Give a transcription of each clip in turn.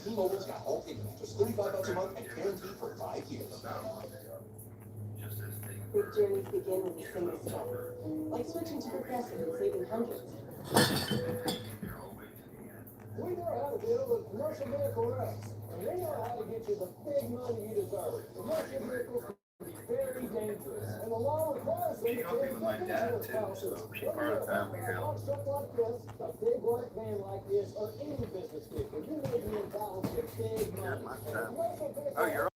T-Mobile's got home internet, just $35 a month and guaranteed for 5 years. Big journeys begin with a single step, like switching to Progressive and saving hundreds. We know how to deal with commercial vehicle wrecks, and we know how to get you the big money you deserve. Commercial vehicles can be very dangerous, and the law requires them to carry fake insurance policies. But we know how a box truck like this, a big work van like this, or any business vehicle, you may be entitled to big money. And a commercial vehicle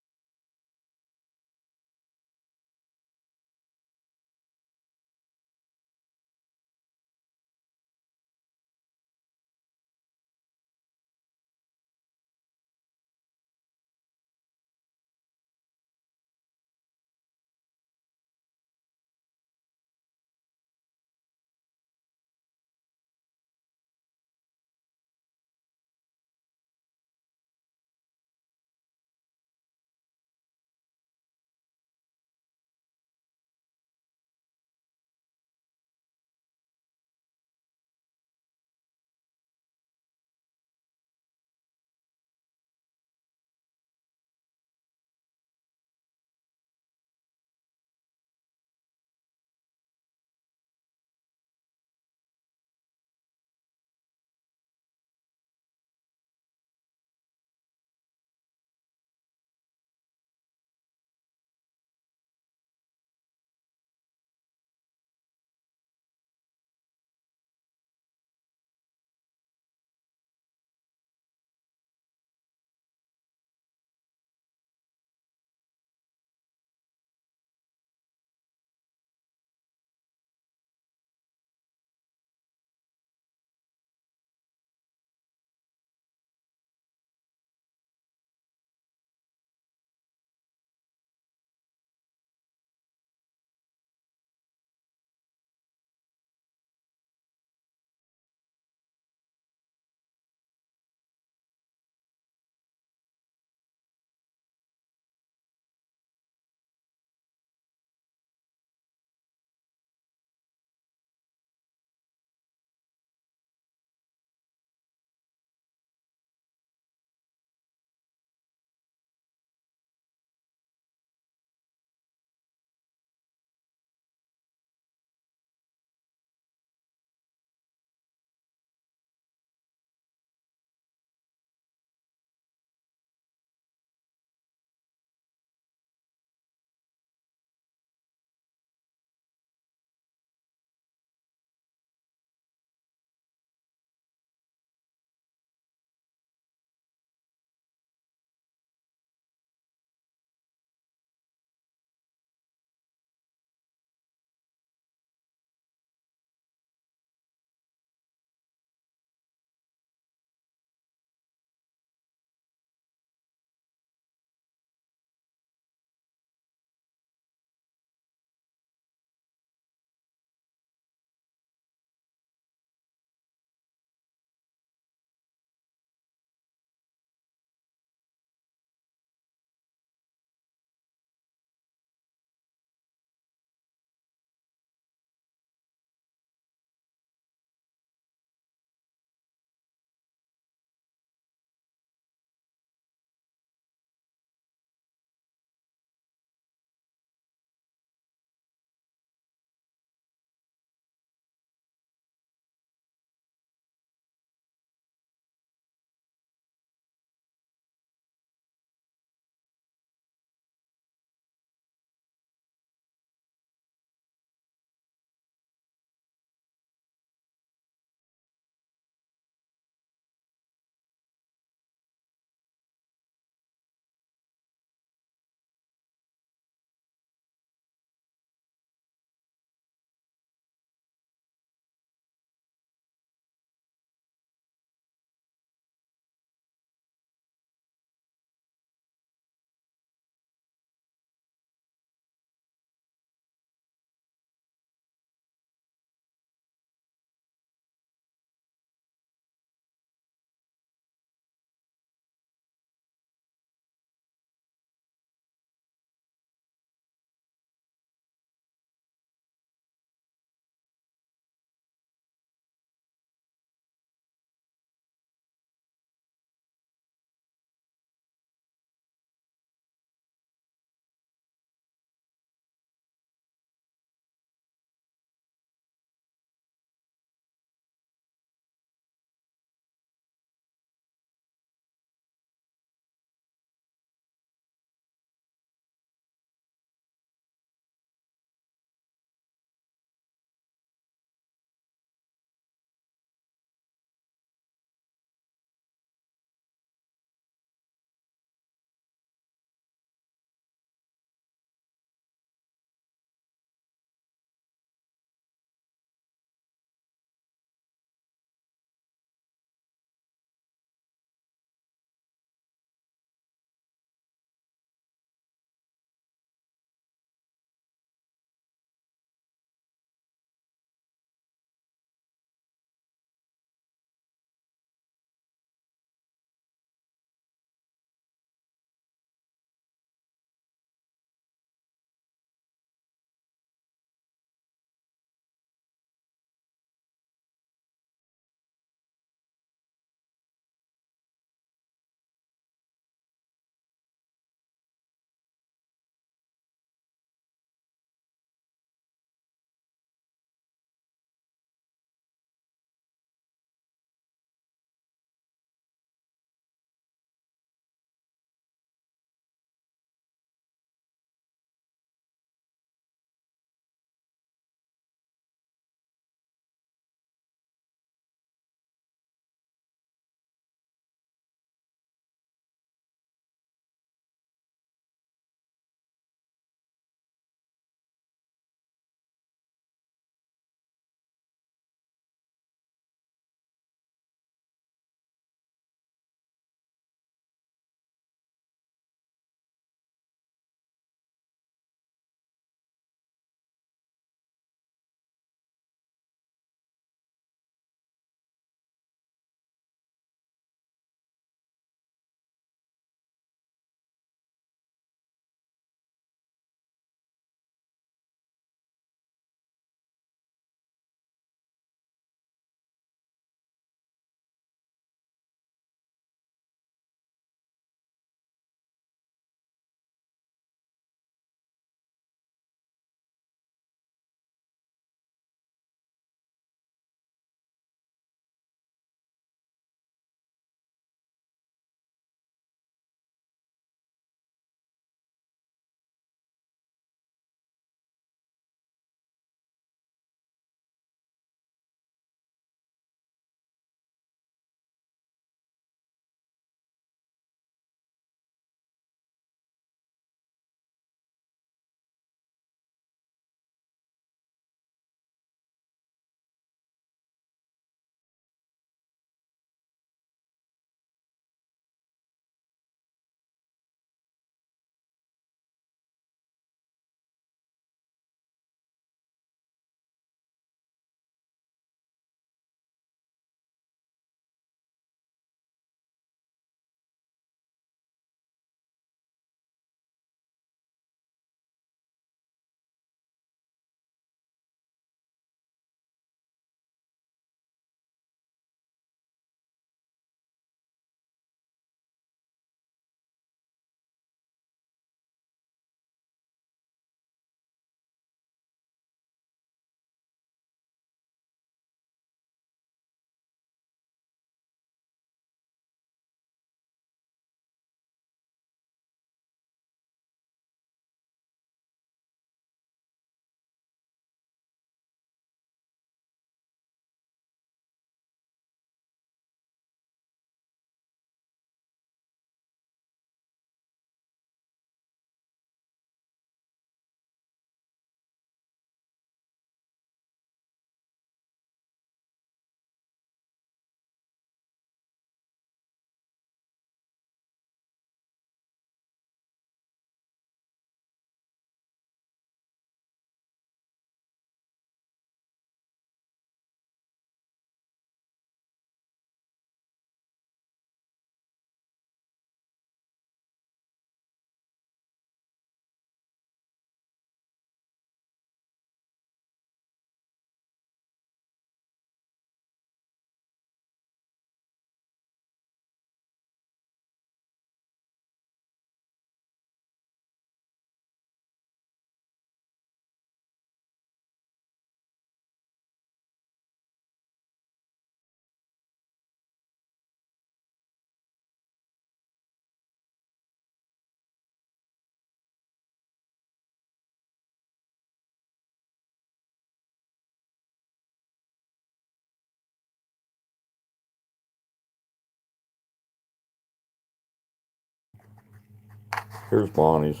Here's Bonnie's.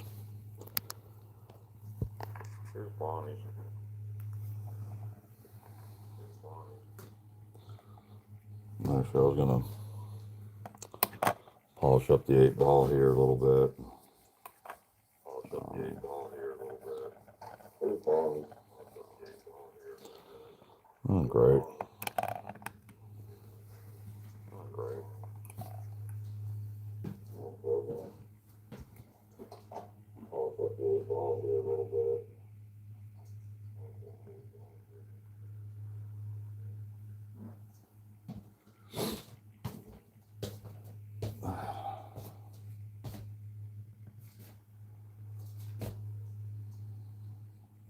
Here's Bonnie's. Actually, I was gonna polish up the 8-ball here a little bit. Polish up the 8-ball here a little bit. Here's Bonnie's. Oh, great. Oh, great. Polish up the 8-ball here a little bit.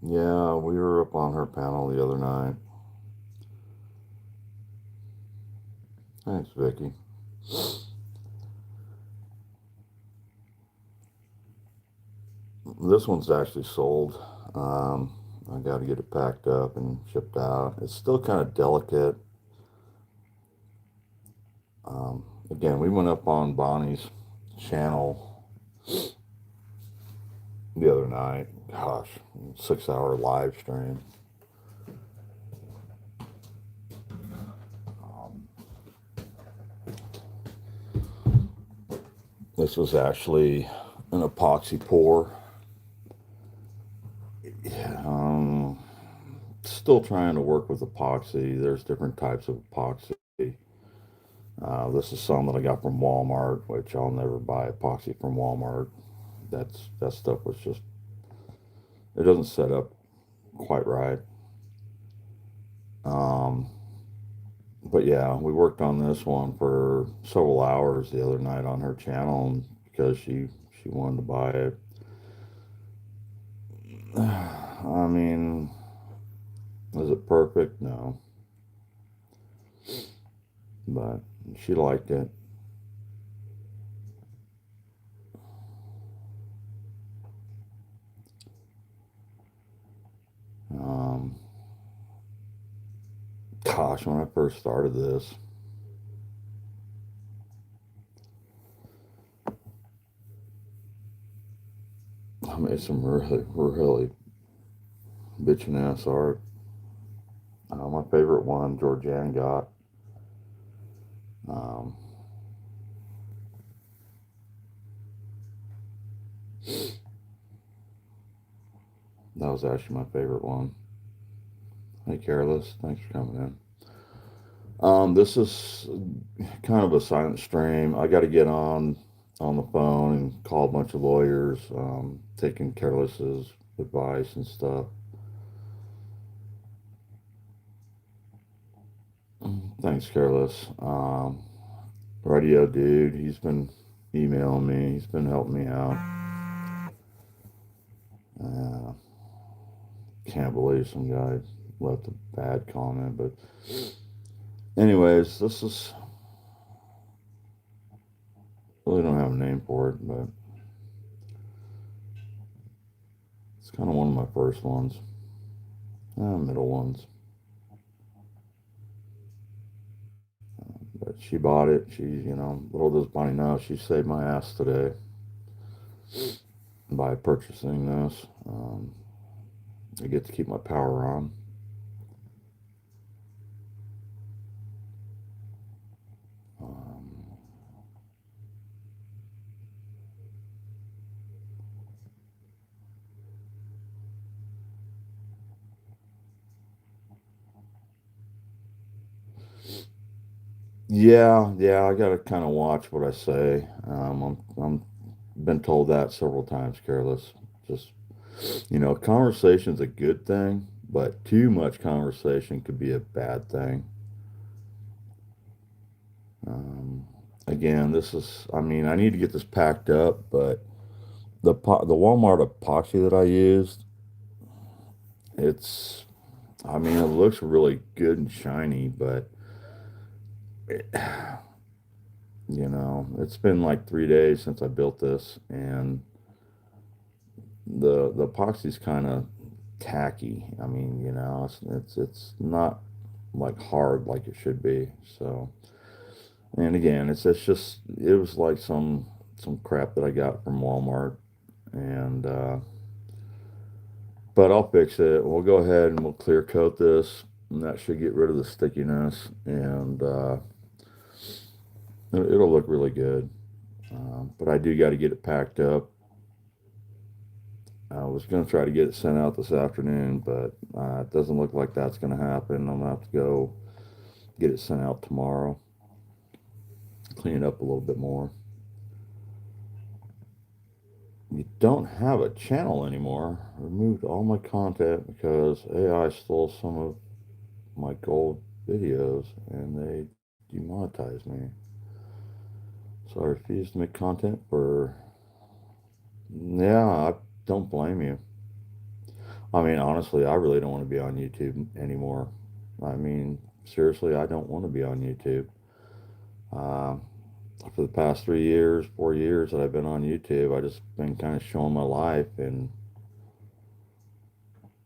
Yeah, we were up on her panel the other night. Thanks, Vicky. This one's actually sold. I got to get it packed up and shipped out. It's still kind of delicate. Again, we went up on Bonnie's channel the other night. Gosh, 6-hour live stream. This was actually an epoxy pour. Still trying to work with epoxy. There's different types of epoxy. This is some that I got from Walmart, which I'll never buy epoxy from Walmart. That stuff was just, it doesn't set up quite right. But yeah, we worked on this one for several hours the other night on her channel because she wanted to buy it. I mean, is it perfect? No. But she liked it. Gosh, when I first started this, I made some really bitchin' ass art. My favorite one, Georgianne got. That was actually my favorite one. Hey, Careless, thanks for coming in. This is kind of a silent stream. I got to get on the phone and call a bunch of lawyers, taking Careless's advice and stuff. Thanks, Careless. Radio Dude, he's been emailing me. He's been helping me out. Can't believe some guy left a bad comment, but anyways, this is, really don't have a name for it, but it's kind of one of my first ones, middle ones. But she bought it. She, little does Bonnie know, she saved my ass today by purchasing this. I get to keep my power on. Yeah, I gotta kind of watch what I say. I'm been told that several times, Careless. Just, conversation's a good thing, but too much conversation could be a bad thing. Again, this is, I mean, I need to get this packed up, but the Walmart epoxy that I used, it's, I mean, it looks really good and shiny, but it, it's been like 3 days since I built this, and the epoxy's kind of tacky. I mean, it's not like hard like it should be. So, and again, it's just, it was like some crap that I got from Walmart. and but I'll fix it. We'll go ahead and we'll clear coat this, and that should get rid of the stickiness, and it'll look really good. But I do got to get it packed up. I was going to try to get it sent out this afternoon, but it doesn't look like that's going to happen. I'm going to have to go get it sent out tomorrow, clean it up a little bit more. You don't have a channel anymore. I removed all my content because AI stole some of my gold videos and they demonetized me. So I refuse to make content for. Yeah, I don't blame you. I mean, honestly, I really don't want to be on YouTube anymore. I mean, seriously, I don't want to be on YouTube. Uh, for the past 3 years, 4 years that I've been on YouTube, I just been kind of showing my life, and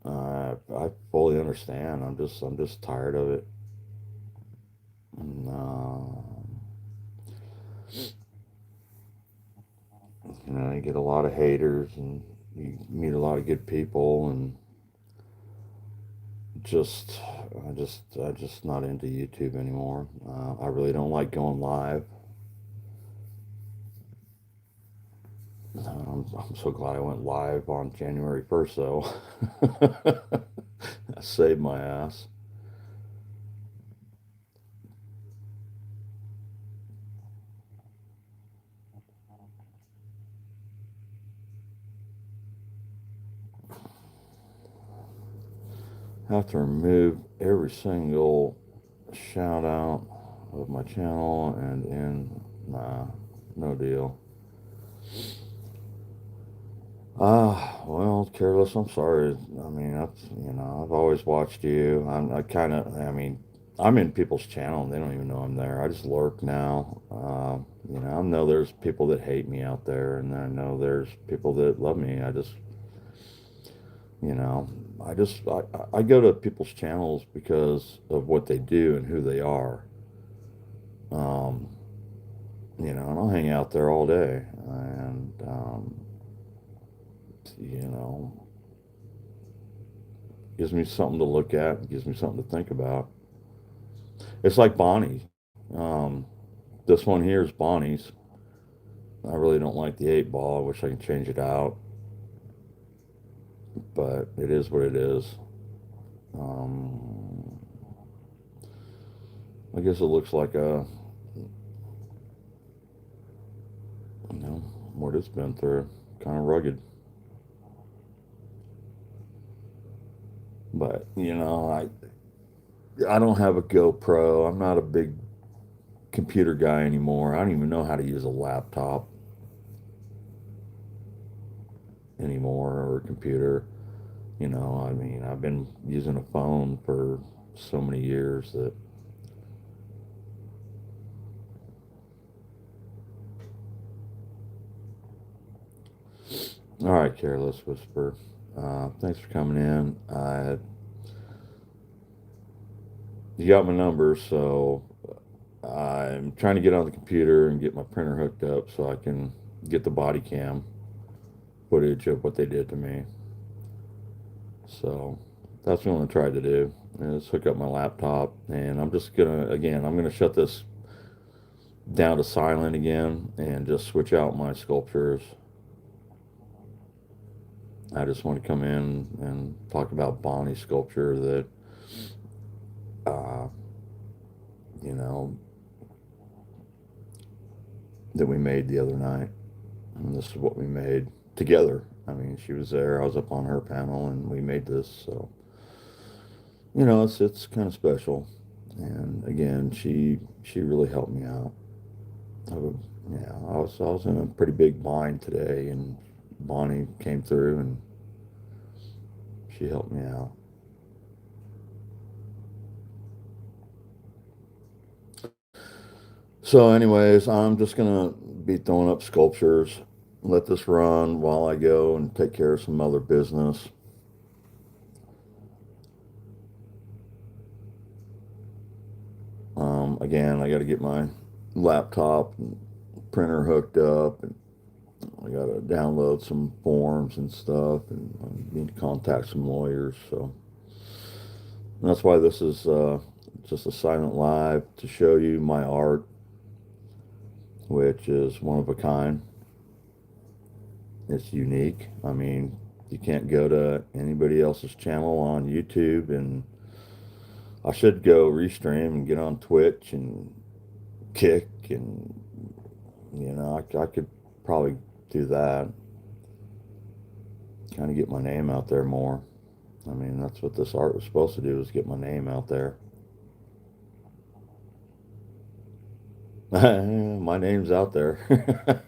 I fully understand. I'm just tired of it. And, you get a lot of haters, and you meet a lot of good people, and just I just not into YouTube anymore. I really don't like going live. I'm so glad I went live on January 1st, though. I saved my ass. I have to remove every single shout out of my channel and in. Nah, no deal. Well, Careless, I'm sorry. I mean, I've always watched you. I mean, I'm in people's channel and they don't even know I'm there. I just lurk now. I know there's people that hate me out there, and I know there's people that love me. You know, I go to people's channels because of what they do and who they are. Um, and I'll hang out there all day, and you know, gives me something to look at, gives me something to think about. It's like Bonnie. Um, this one here is Bonnie's. I really don't like the 8 ball. I wish I could change it out, but it is what it is. Um, I guess it looks like what it's been through, kind of rugged. But I don't have a GoPro. I'm not a big computer guy anymore. I don't even know how to use a laptop anymore, or a computer. I mean, I've been using a phone for so many years that. All right, Careless Whisper. Thanks for coming in. You got my number, so I'm trying to get on the computer and get my printer hooked up so I can get the body cam footage of what they did to me. So that's what I'm gonna try to do, is hook up my laptop, and I'm gonna shut this down to silent again and just switch out my sculptures. I just want to come in and talk about Bonnie's sculpture that, uh, you know, that we made the other night. And this is what we made together. I mean, she was there, I was up on her panel, and we made this. So, it's kind of special. And again, she really helped me out. I was in a pretty big bind today, and Bonnie came through and she helped me out. So, anyways, I'm just gonna be throwing up sculptures. Let this run while I go and take care of some other business. Again, I got to get my laptop and printer hooked up, and I got to download some forms and stuff, and I need to contact some lawyers. So that's why this is just a silent live to show you my art, which is one of a kind. It's unique. I mean, you can't go to anybody else's channel on YouTube, and I should go restream and get on Twitch and Kick, and I could probably do that. Kind of get my name out there more. I mean, that's what this art was supposed to do, is get my name out there. My name's out there.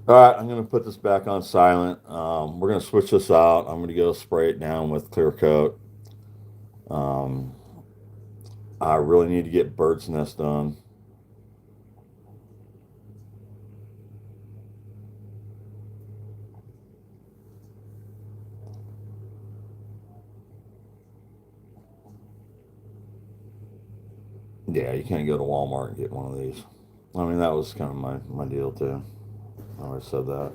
All right, I'm going to put this back on silent. We're going to switch this out. I'm going to go spray it down with clear coat. Um, I really need to get bird's nest done. Yeah, you can't go to Walmart and get one of these. I mean, that was kind of my deal too. I always said that.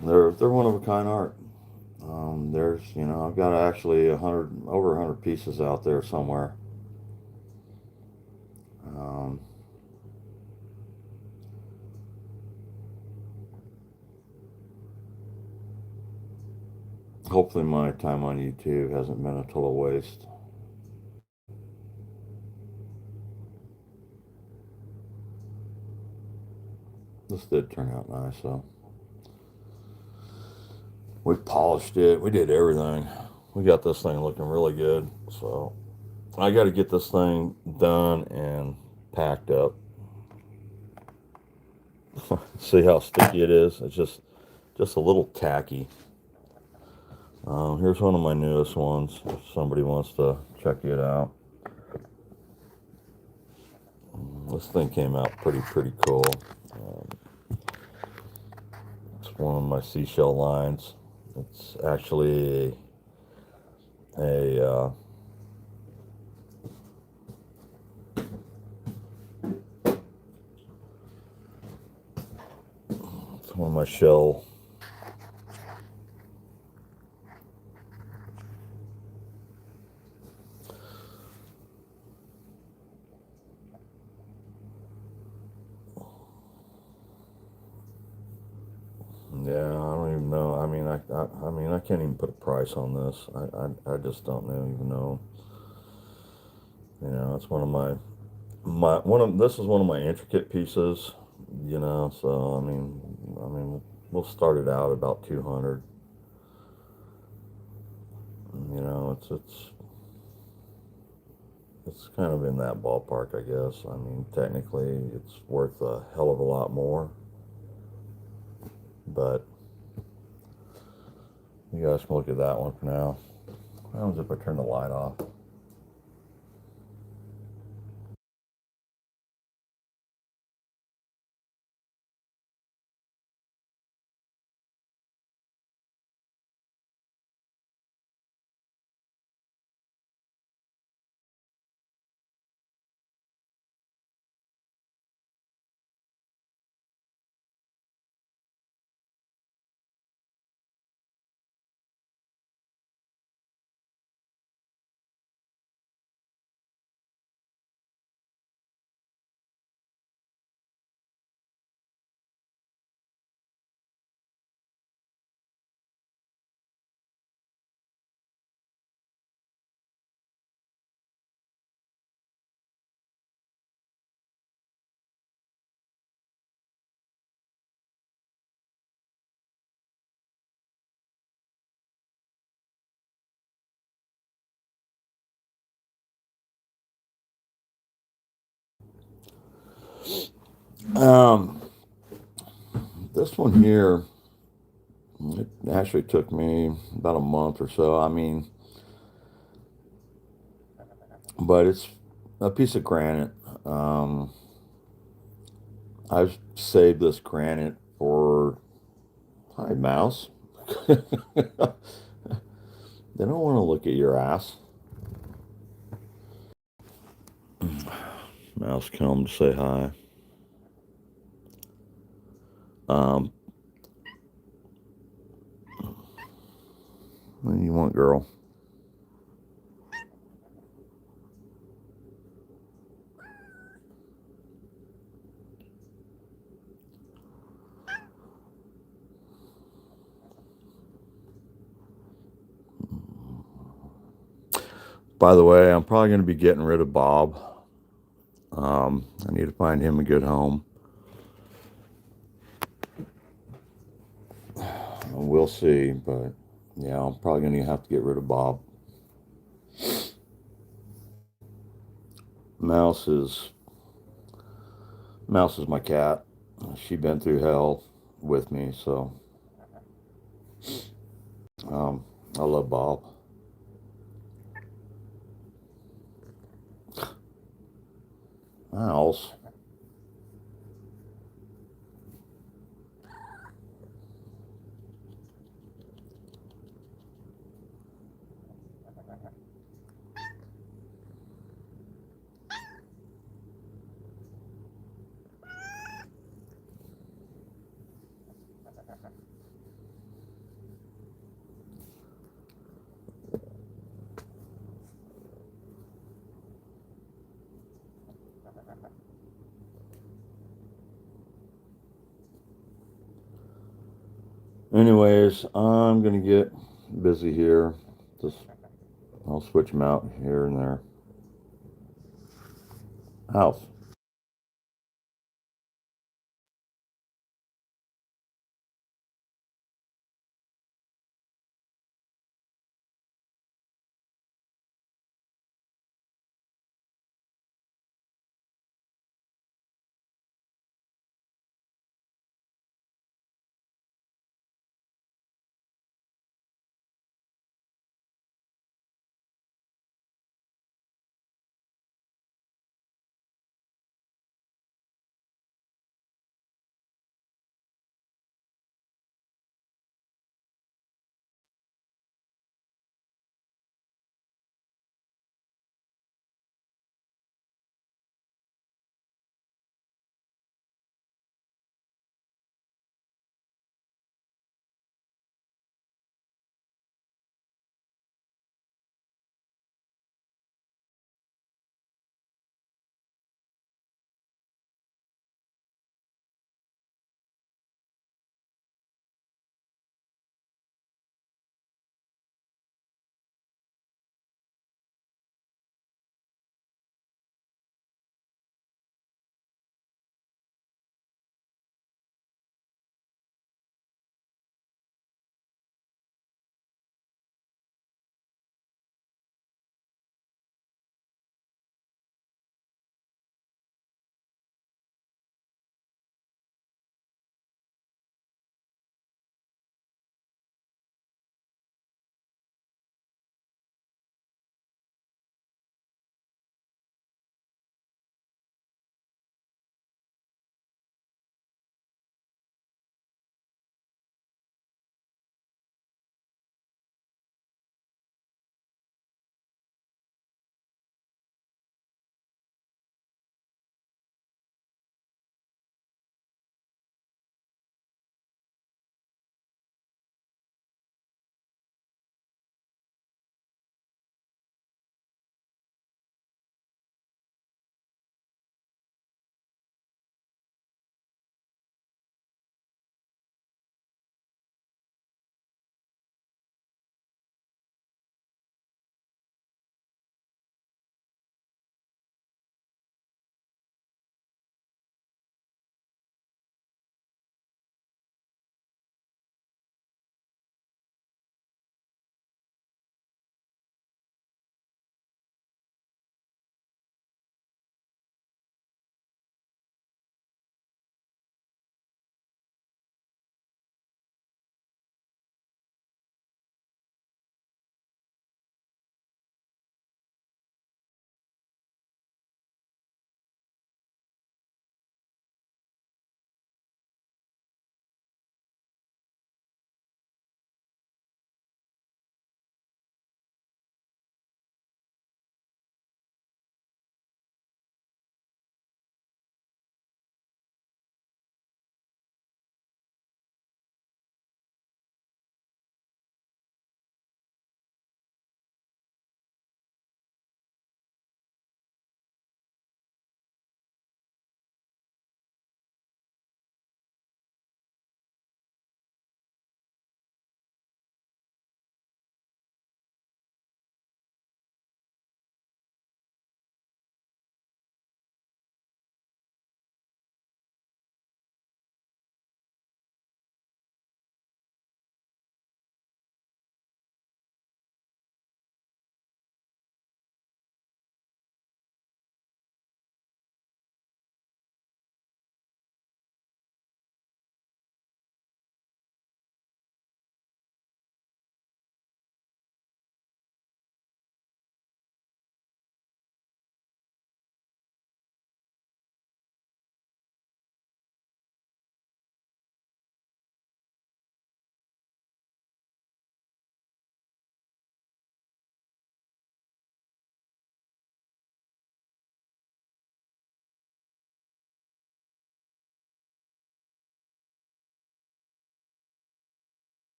They're one of a kind art. There's, I've got actually over 100 pieces out there somewhere. Um, Hopefully my time on YouTube hasn't been a total waste. This did turn out nice, though. We polished it. We did everything. We got this thing looking really good. So I got to get this thing done and packed up. See how sticky it is? It's just a little tacky. Here's one of my newest ones, if somebody wants to check it out. This thing came out pretty cool. It's one of my seashell lines. It's actually a it's one of my shell. Yeah, I don't even know. I mean, I mean, I can't even put a price on this. I just don't even know. It's one of this is one of my intricate pieces. So I mean, we'll start it out about 200. It's kind of in that ballpark, I guess. I mean, technically, it's worth a hell of a lot more. But you guys can look at that one for now. What happens if I turn the light off? Um, this one here, it actually took me about a month or so. I mean, but it's a piece of granite. I've saved this granite for, hi, mouse. They don't want to look at your ass. Mouse come to say hi. Um, what do you want, girl? By the way, I'm probably going to be getting rid of Bob. I need to find him a good home. We'll see, but yeah, I'm probably going to have to get rid of Bob. Mouse is Mouse is my cat. She been through hell with me, so I love Bob. Mouse. Anyways, I'm gonna get busy here. Just I'll switch them out here and there. House.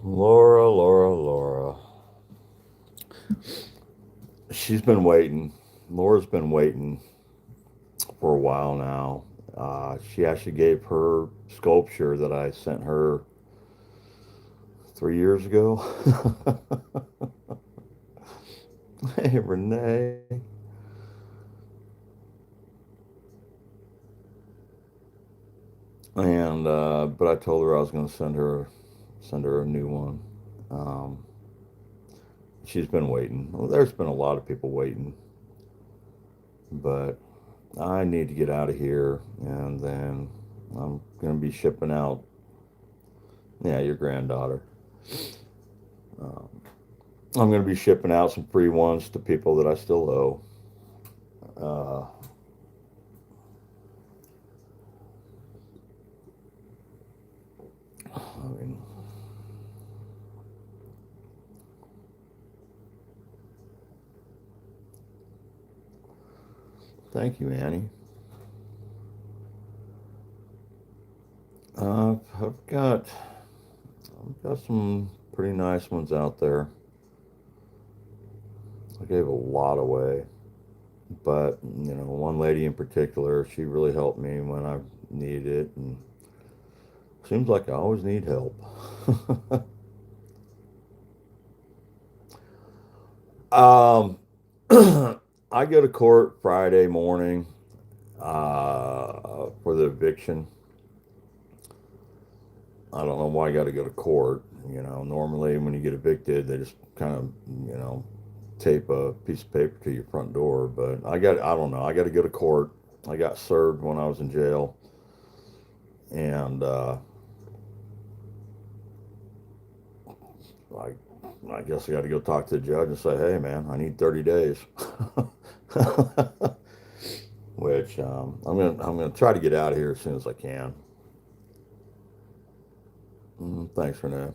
Laura. She's been waiting. Laura's been waiting for a while now. She actually gave her sculpture that I sent her 3 years ago. Hey, Renee. And but I told her I was going to send her a new one. Um, she's been waiting. Well, there's been a lot of people waiting, but I need to get out of here, and then I'm going to be shipping out. Yeah, your granddaughter. Um, I'm going to be shipping out some free ones to people that I still owe. I mean, thank you, Annie. I've got some pretty nice ones out there. I gave a lot away, but one lady in particular, she really helped me when I needed it, and seems like I always need help. um, I go to court Friday morning for the eviction. I don't know why I got to go to court. Normally when you get evicted, they just kind of, tape a piece of paper to your front door. But I don't know. I got to go to court. I got served when I was in jail. And I guess I got to go talk to the judge and say, hey, man, I need 30 days. Which I'm gonna try to get out of here as soon as I can. Thanks, Renee.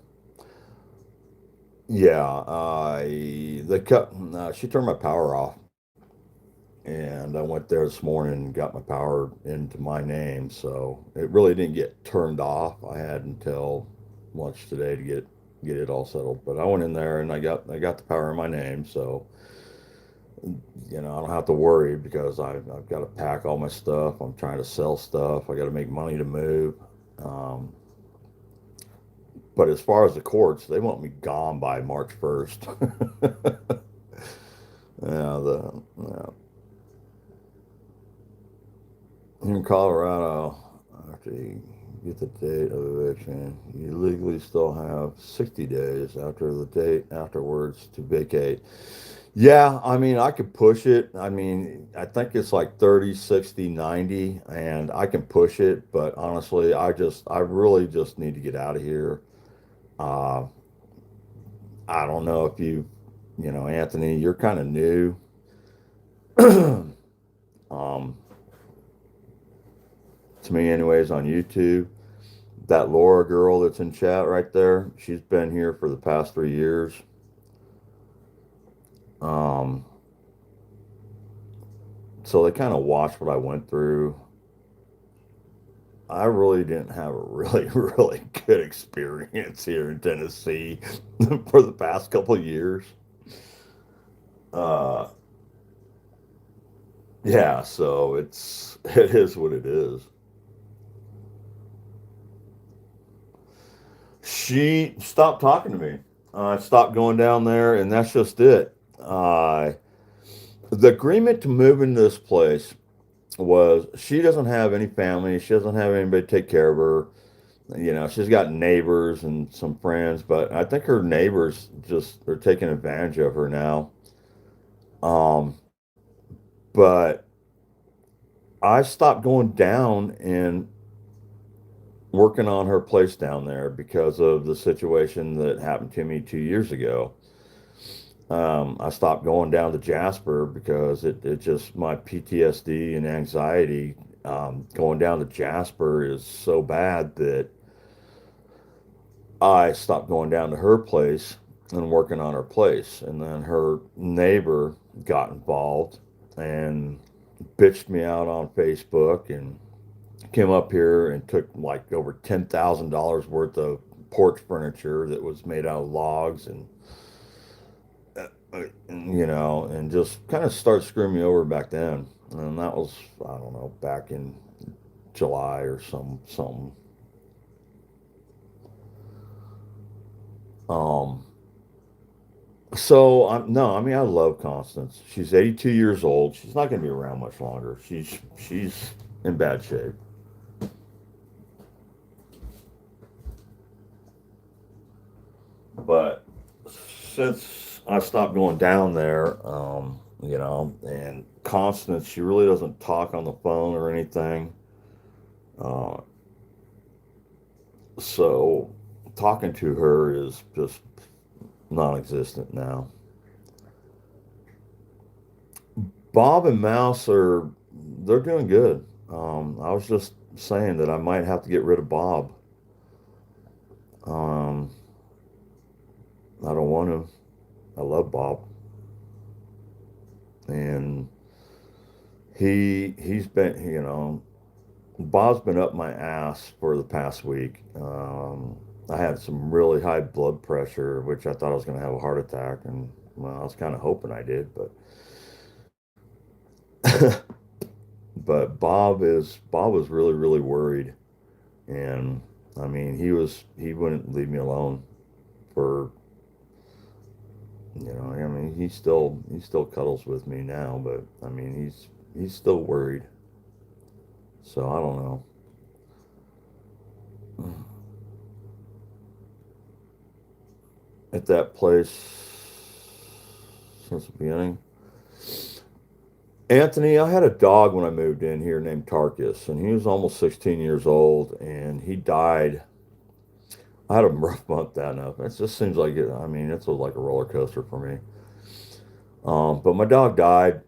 Yeah, she turned my power off, and I went there this morning and got my power into my name. So it really didn't get turned off. I had until lunch today to get it all settled. But I went in there and I got the power in my name. So I don't have to worry because I've got to pack all my stuff. I'm trying to sell stuff. I got to make money to move. Um, but as far as the courts, they want me gone by March 1st. Yeah, in Colorado, after you get the date of eviction, you legally still have 60 days after the date afterwards to vacate. Yeah, I mean, I could push it. I mean, I think it's like 30, 60, 90, and I can push it, but honestly, I really just need to get out of here. Uh, I don't know if Anthony, you're kind of new. um, to me anyways on YouTube. That Laura girl that's in chat right there, she's been here for the past 3 years. Um, so they kind of watched what I went through. I really didn't have a really, really good experience here in Tennessee for the past couple of years. Uh, yeah, so it is what it is. She stopped talking to me. I stopped going down there, and that's just it. The agreement to move into this place was she doesn't have any family. She doesn't have anybody to take care of her. She's got neighbors and some friends, but I think her neighbors just are taking advantage of her now. Um, but I stopped going down and working on her place down there because of the situation that happened to me 2 years ago. I stopped going down to Jasper because it just my PTSD and anxiety going down to Jasper is so bad that I stopped going down to her place and working on her place. And then her neighbor got involved and bitched me out on Facebook and came up here and took like over $10,000 worth of porch furniture that was made out of logs and just kind of started screwing me over back then. And that was, I don't know, back in July or something. Um, so no, I mean, I love Constance. She's 82 years old. She's not going to be around much longer. She's in bad shape. But since I stopped going down there, and Constance, she really doesn't talk on the phone or anything. Uh, so talking to her is just non-existent now. Bob and Mouse they're doing good. I was just saying that I might have to get rid of Bob. Um, I don't want to. I love Bob, and he's been, Bob's been up my ass for the past week. I had some really high blood pressure, which I thought I was going to have a heart attack, and well, I was kind of hoping I did, but but Bob was really really worried, and I mean he wouldn't leave me alone for I mean he still cuddles with me now, but I mean he's still worried. So I don't know. At that place since the beginning. Anthony, I had a dog when I moved in here named Tarkus, and he was almost 16 years old, and he died. I had a rough month that enough. It just seems like it. I mean, it's like a roller coaster for me. But my dog died.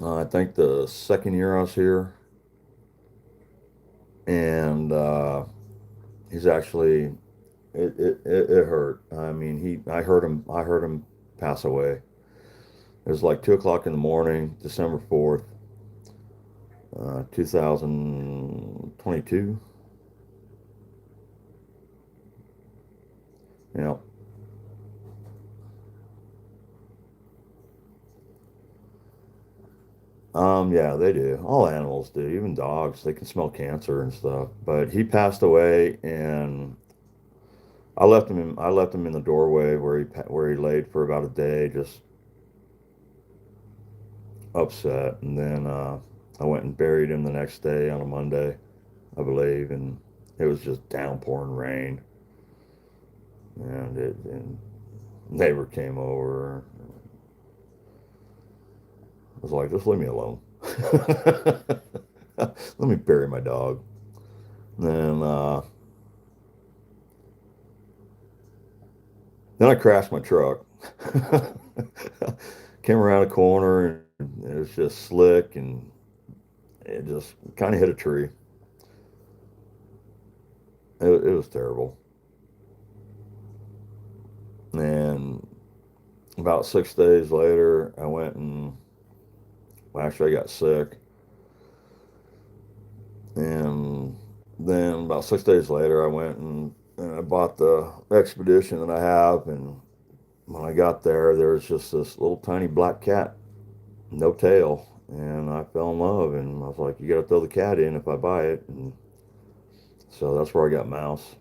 I think the second year I was here, and he's actually it hurt. I mean, I heard him pass away. It was like 2 o'clock in the morning, December 4th, 2022. Yeah. Yeah, they do. All animals do, even dogs. They can smell cancer and stuff. But he passed away, and I left him in the doorway where he laid for about a day, just upset. And then I went and buried him the next day on a Monday, I believe, and it was just downpouring rain. And neighbor came over. I was like, just leave me alone. Let me bury my dog. Then I crashed my truck. Came around a corner and it was just slick and it just kind of hit a tree. It was terrible. And about 6 days later, I went and well, actually I got sick. And then about 6 days later, I went and I bought the Expedition that I have. And when I got there was just this little tiny black cat, no tail. And I fell in love. And I was like, you got to throw the cat in if I buy it. And so that's where I got Mouse.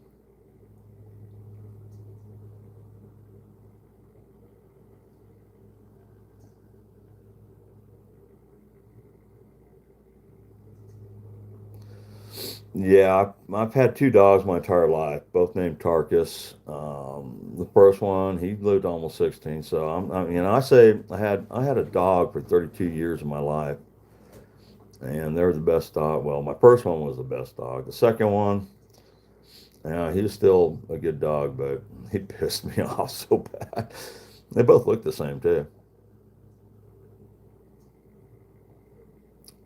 Yeah, I've had two dogs my entire life, both named Tarkus. The first one, he lived almost 16. So I say I had a dog for 32 years of my life, and they were the best dog. Well, my first one was the best dog. The second one, yeah, he was still a good dog, but he pissed me off so bad. They both look the same too.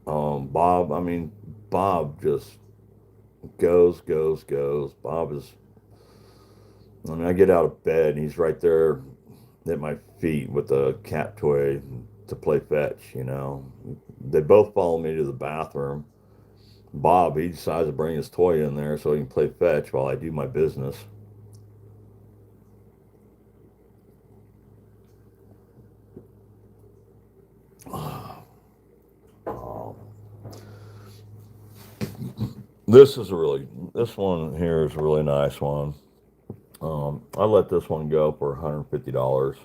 Bob, I mean, Bob just goes, goes, goes. I mean, I get out of bed and he's right there at my feet with a cat toy to play fetch. They both follow me to the bathroom. Bob, he decides to bring his toy in there so he can play fetch while I do my business. This one here is a really nice one. I let this one go for $150.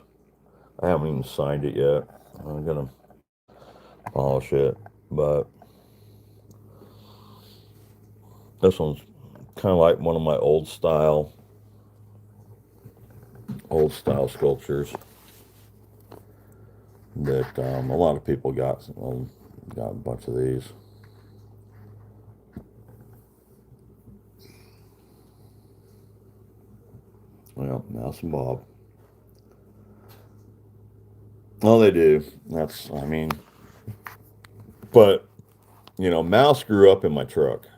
I haven't even signed it yet. I'm gonna polish it, but this one's kind of like one of my old style sculptures that a lot of people got a bunch of these. Well, Mouse and Bob. Well, they do. But Mouse grew up in my truck.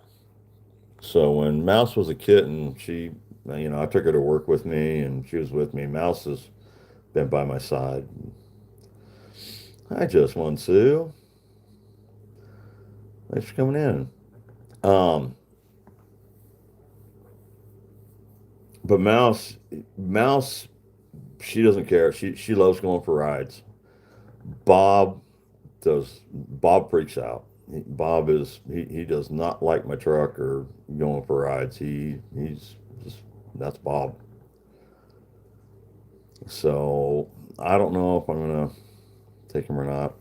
So when Mouse was a kitten, I took her to work with me, and she was with me. Mouse has been by my side. Hi, Just One Sue. Thanks for coming in. But Mouse, she doesn't care. She loves going for rides. Bob Bob freaks out. He does not like my truck or going for rides. He's just, that's Bob. So I don't know if I'm gonna take him or not.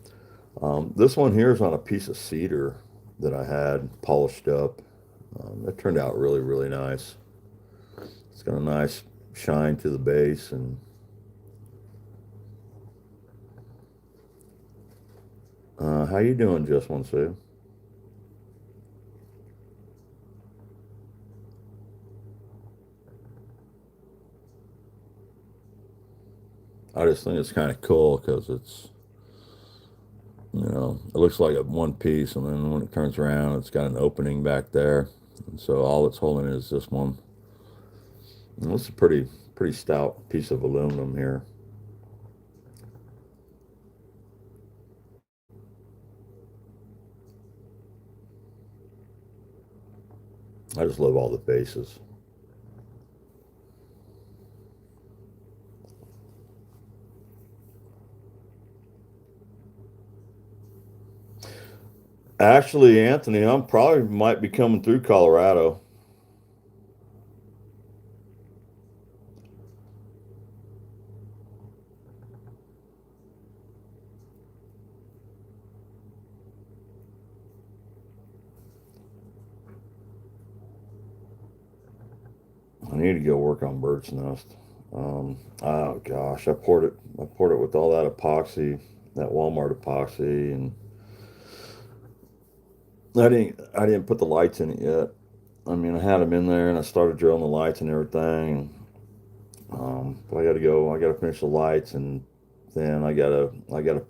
This one here is on a piece of cedar that I had polished up. It turned out really, really nice. It's got a nice shine to the base, and how you doing, Just One Sue? I just think it's kind of cool because it looks like a one piece, and then when it turns around, it's got an opening back there, and so all it's holding is this one. And it's a pretty stout piece of aluminum here. I just love all the faces. Actually, Anthony, I'm probably might be coming through Colorado. I need to go work on Bird's Nest. Oh gosh, I poured it with all that epoxy, that Walmart epoxy, and I didn't put the lights in it yet. I mean, I had them in there, and I started drilling the lights and everything. But I got to go. I got to finish the lights, and then I gotta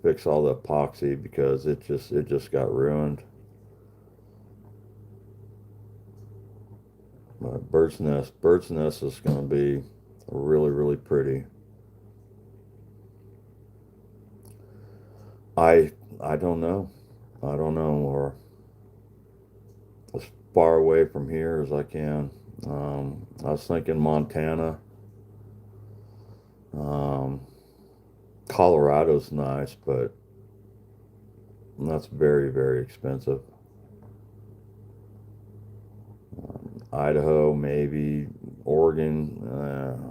fix all the epoxy because it just got ruined. Bird's Nest is going to be really, really pretty. I I don't know. I don't know, or as far away from here as I can. I was thinking Montana. Um, Colorado's nice, but that's very, very expensive. Idaho, maybe. Oregon,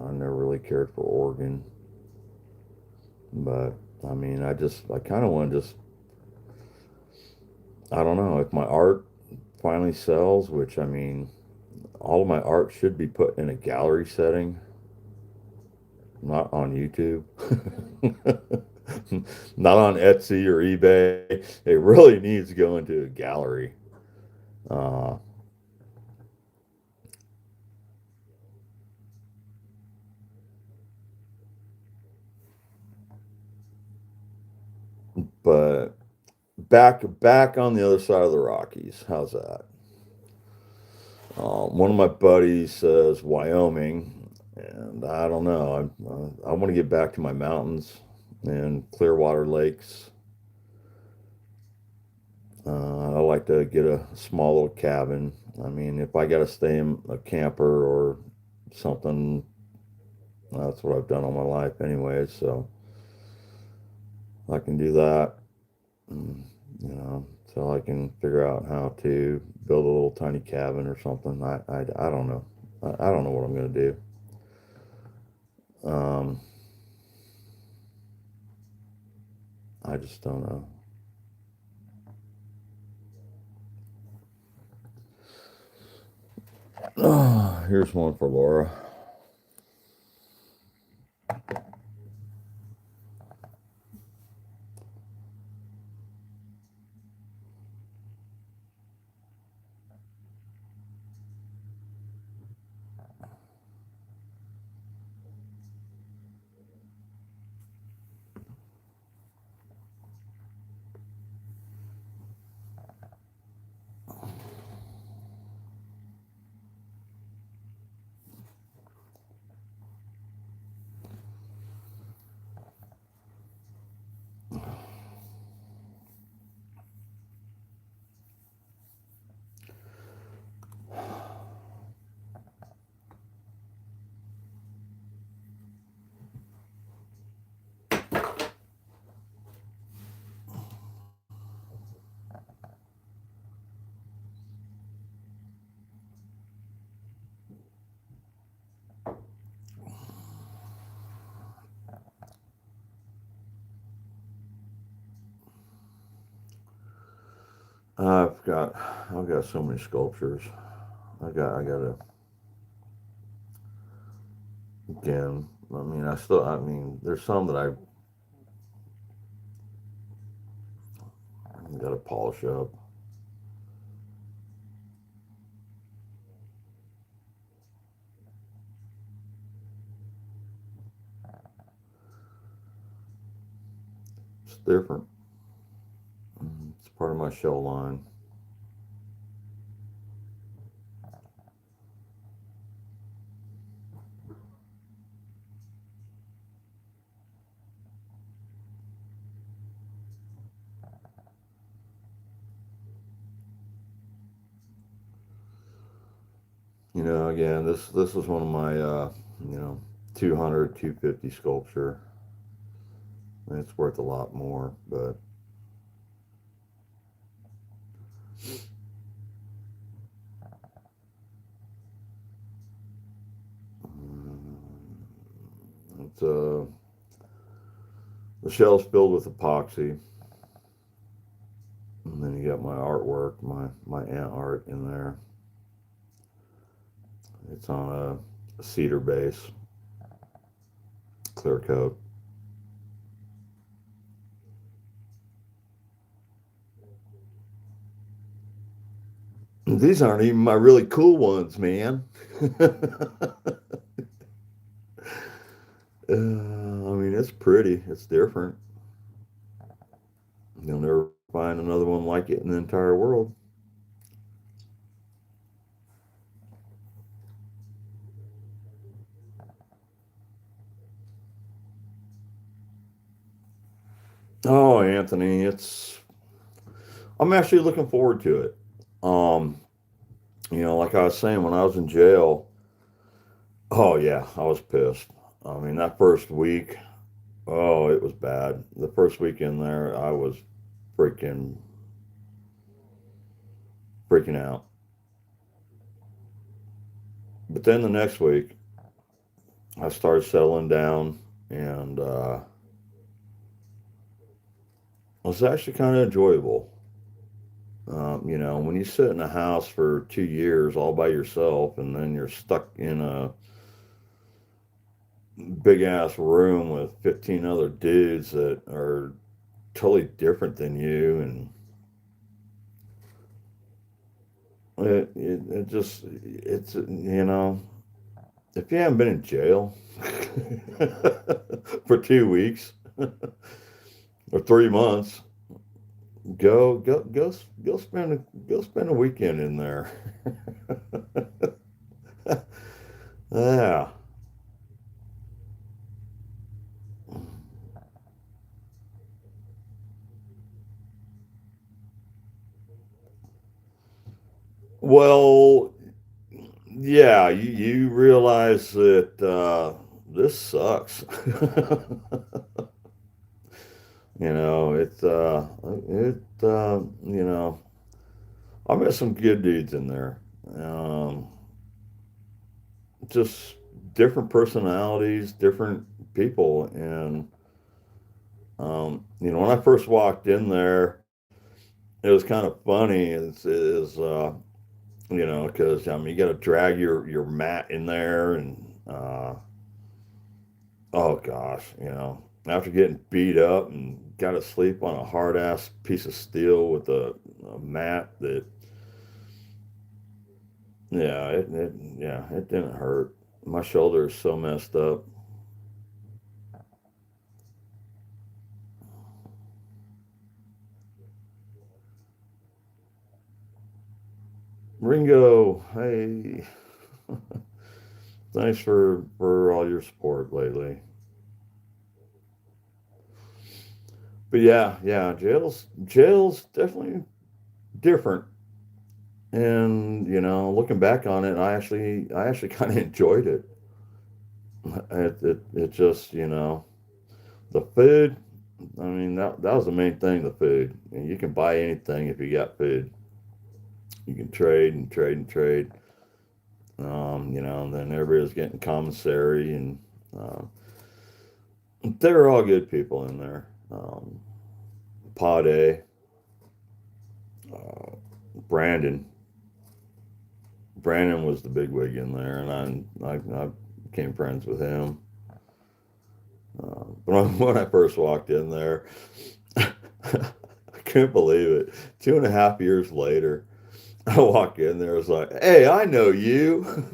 I never really cared for Oregon. But, I mean, I kind of want to just, I don't know, if my art finally sells, which, I mean, all of my art should be put in a gallery setting, not on YouTube. Not on Etsy or eBay. It really needs to go into a gallery. Uh, but back on the other side of the Rockies. How's that? One of my buddies says Wyoming, and I don't know. I want to get back to my mountains and Clearwater lakes. I like to get a small little cabin. I mean, if I got to stay in a camper or something, that's what I've done all my life anyway. So I can do that. So I can figure out how to build a little tiny cabin or something. I don't know. I don't know what I'm going to do. I just don't know. Oh, here's one for Laura. I've got so many sculptures. I got to again. I mean, there's some that I got to polish up. It's different. It's part of my shell line. Again, this is one of my 200, 250 sculpture. And it's worth a lot more, but it's the shell's filled with epoxy, and then you got my artwork, my ant art in there. It's on a cedar base, clear coat. These aren't even my really cool ones, man. I mean, it's pretty. It's different. You'll never find another one like it in the entire world. Oh, Anthony, I'm actually looking forward to it. Um, like I was saying, when I was in jail, oh yeah, I was pissed. I mean, that first week, oh, it was bad. The first week in there, I was freaking freaking out. But then the next week, I started settling down, and it was actually kind of enjoyable. When you sit in a house for 2 years all by yourself, and then you're stuck in a big ass room with 15 other dudes that are totally different than you, and it just, if you haven't been in jail for 2 weeks or 3 months, go spend a weekend in there. Yeah. Well, yeah, you realize that this sucks. You know, you know, I met some good dudes in there. Um, just different personalities, different people, and you know, when I first walked in there, it was kind of funny. You know, because I mean, you got to drag your mat in there, and oh gosh, you know, after getting beat up and got to sleep on a hard ass piece of steel with a mat that, yeah, it didn't hurt. My shoulder is so messed up. Ringo, hey, thanks for all your support lately. But yeah, jail's definitely different. And you know, looking back on it, I actually kind of enjoyed it. It just, you know, the food. I mean, that was the main thing. The food, and you can buy anything if you got food. You can trade and trade and trade. You know, and then everybody's getting commissary, and uh, they were all good people in there. Pod A, uh, Brandon. Brandon was the big wig in there, and I became friends with him. When I first walked in there, I couldn't believe it. 2.5 years later, I walk in there, it's like, hey, I know you.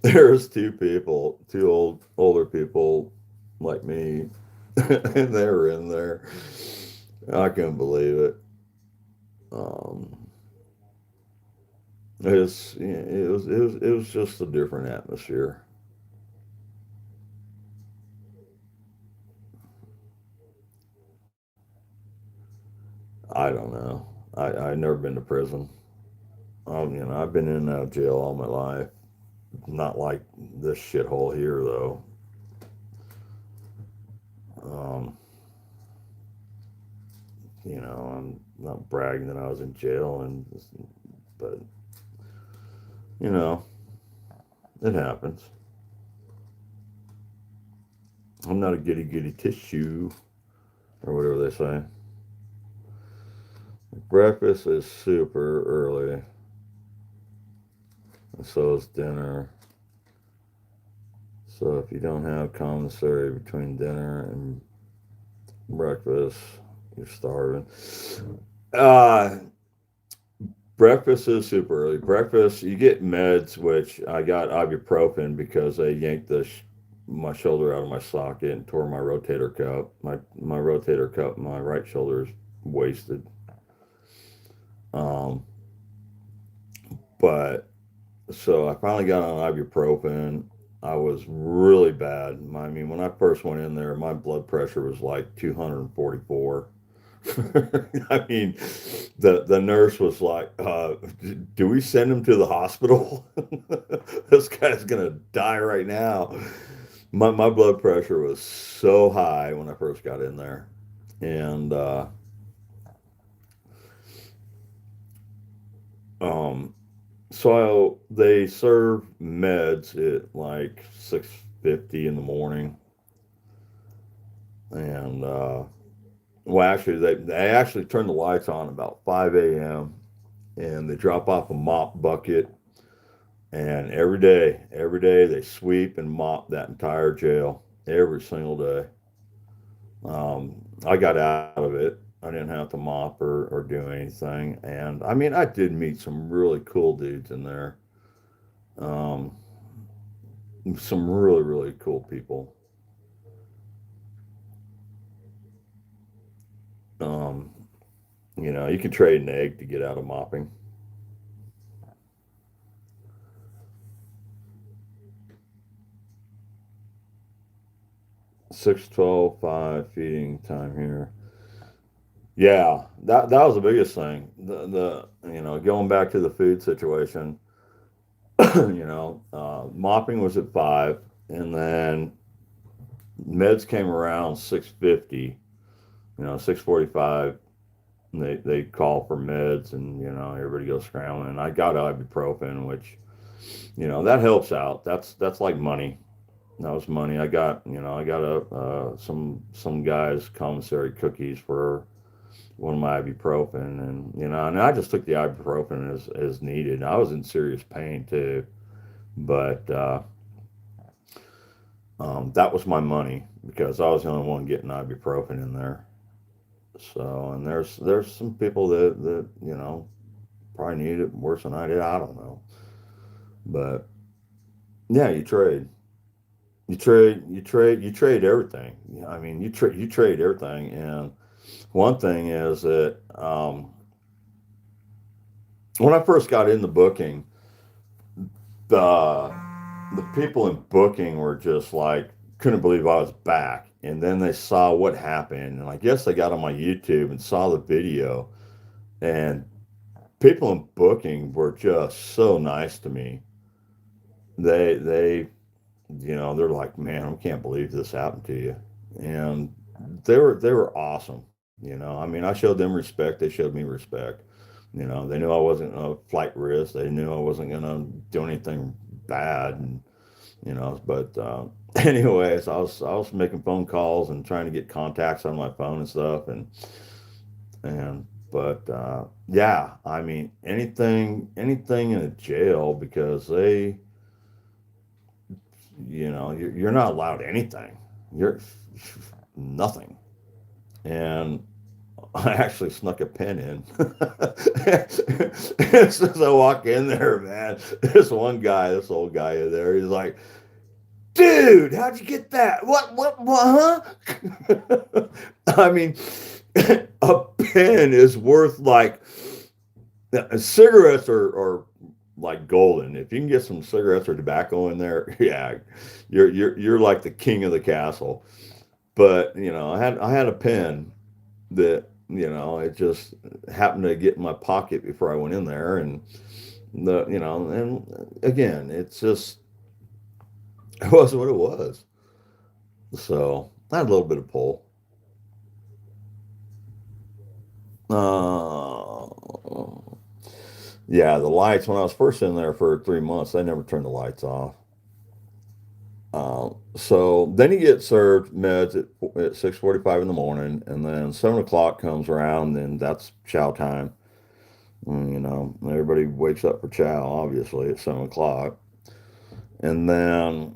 There's two people, older people like me, and they were in there. I couldn't believe it. Um, it was just a different atmosphere. I don't know. I've never been to prison. You know, I've been in and out of jail all my life. Not like this shithole here, though. Um, you know, I'm not bragging that I was in jail, but you know, it happens. I'm not a goody goody tissue or whatever they say. Breakfast is super early, and so is dinner. So if you don't have commissary between dinner and breakfast, you're starving. Uh, Breakfast is super early. Breakfast, you get meds, which I got ibuprofen because they yanked my shoulder out of my socket and tore my rotator cuff. My rotator cuff, my right shoulder is wasted. Um, but so I finally got on ibuprofen. I was really bad. I mean, when I first went in there, my blood pressure was like 244. I mean, the nurse was like, "Do we send him to the hospital? This guy's gonna die right now." My blood pressure was so high when I first got in there, and um, so they serve meds at like 6:50 in the morning, and well, actually, they actually turn the lights on about 5 a.m. and they drop off a mop bucket. And every day they sweep and mop that entire jail every single day. I got out of it. I didn't have to mop or do anything. And I mean, I did meet some really cool dudes in there. Um, some really, really cool people. Um, you know, you can trade an egg to get out of mopping. 6:12 5 feeding time here. Yeah, that was the biggest thing. The you know, going back to the food situation, you know, mopping was at 5, and then Meds came around 6:50, 6:45. And they call for meds, and everybody goes scrambling. And I got ibuprofen, which that helps out. That's like money. That was money. I got some guys commissary cookies for one of my ibuprofen, and I just took the ibuprofen as needed. I was in serious pain too, but that was my money because I was the only one getting ibuprofen in there. So, and there's some people that probably need it worse than I did. I don't know, but yeah, you trade everything. I mean, you trade everything. And one thing is that when I first got into booking, the the people in booking were just like couldn't believe I was back. And then they saw what happened, and I guess they got on my YouTube and saw the video. And people in booking were just so nice to me. They're like, man, I can't believe this happened to you. And they were awesome. I mean, I showed them respect. They showed me respect. They knew I wasn't a flight risk. They knew I wasn't gonna do anything bad. And but anyways, I was making phone calls and trying to get contacts on my phone and stuff. And but yeah, I mean, anything in a jail, because you're not allowed anything. You're nothing. And I actually snuck a pen in. As soon as I walk in there, man, this old guy in there, he's like, dude, how'd you get that? What, huh? I mean, a pen is worth like, cigarettes are like golden. If you can get some cigarettes or tobacco in there, yeah, you're like the king of the castle. But I had a pen that it just happened to get in my pocket before I went in there. And and again, it's just it was what it was. So I had a little bit of pull. Yeah, the lights, when I was first in there for 3 months, they never turned the lights off. So then you get served meds at 6:45 in the morning, and then 7 o'clock comes around, and that's chow time. Everybody wakes up for chow, obviously, at 7 o'clock. And then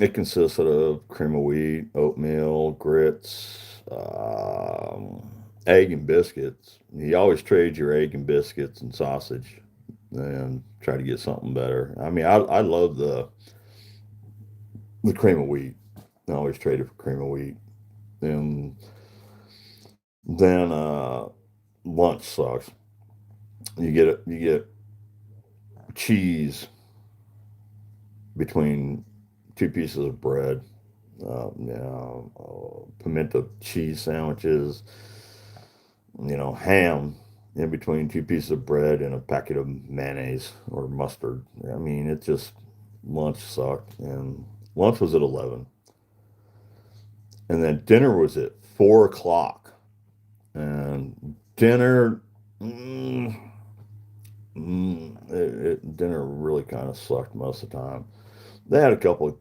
it consisted of cream of wheat, oatmeal, grits, egg and biscuits. You always trade your egg and biscuits and sausage and try to get something better. I mean, I love the cream of wheat. I always traded for cream of wheat. And then lunch sucks. You get cheese between two pieces of bread. Pimento cheese sandwiches. Ham in between two pieces of bread and a packet of mayonnaise or mustard. I mean, it just lunch sucked. And lunch was at 11, and then dinner was at 4 o'clock. And dinner, dinner really kind of sucked most of the time. They had a couple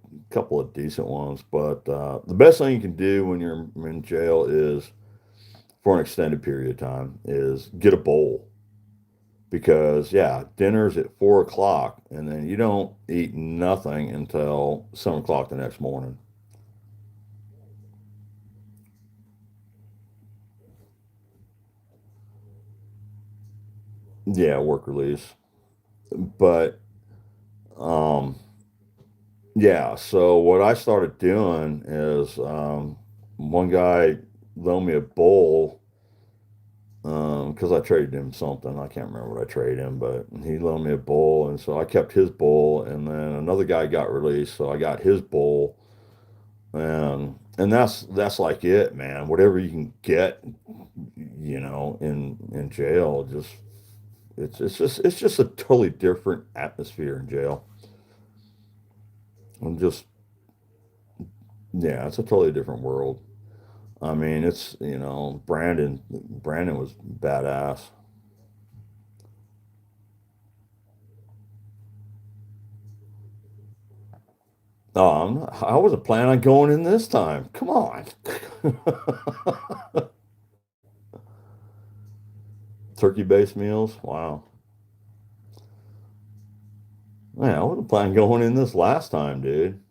of decent ones, but the best thing you can do when you're in jail is, for an extended period of time, is get a bowl. Because yeah, dinner's at 4 o'clock, and then you don't eat nothing until 7 o'clock the next morning. Yeah, work release. But um, yeah, so what I started doing is, one guy loaned me a bowl, because I traded him something. I can't remember what I traded him, but he loaned me a bowl, and so I kept his bowl. And then another guy got released, so I got his bowl. And that's like it, man. Whatever you can get, in jail, just it's just a totally different atmosphere in jail. And just Yeah, it's a totally different world. I mean, it's, Brandon was badass. I wasn't planning on going in this time. Come on. Turkey-based meals. Wow. Man, I wasn't planning on going in this last time, dude.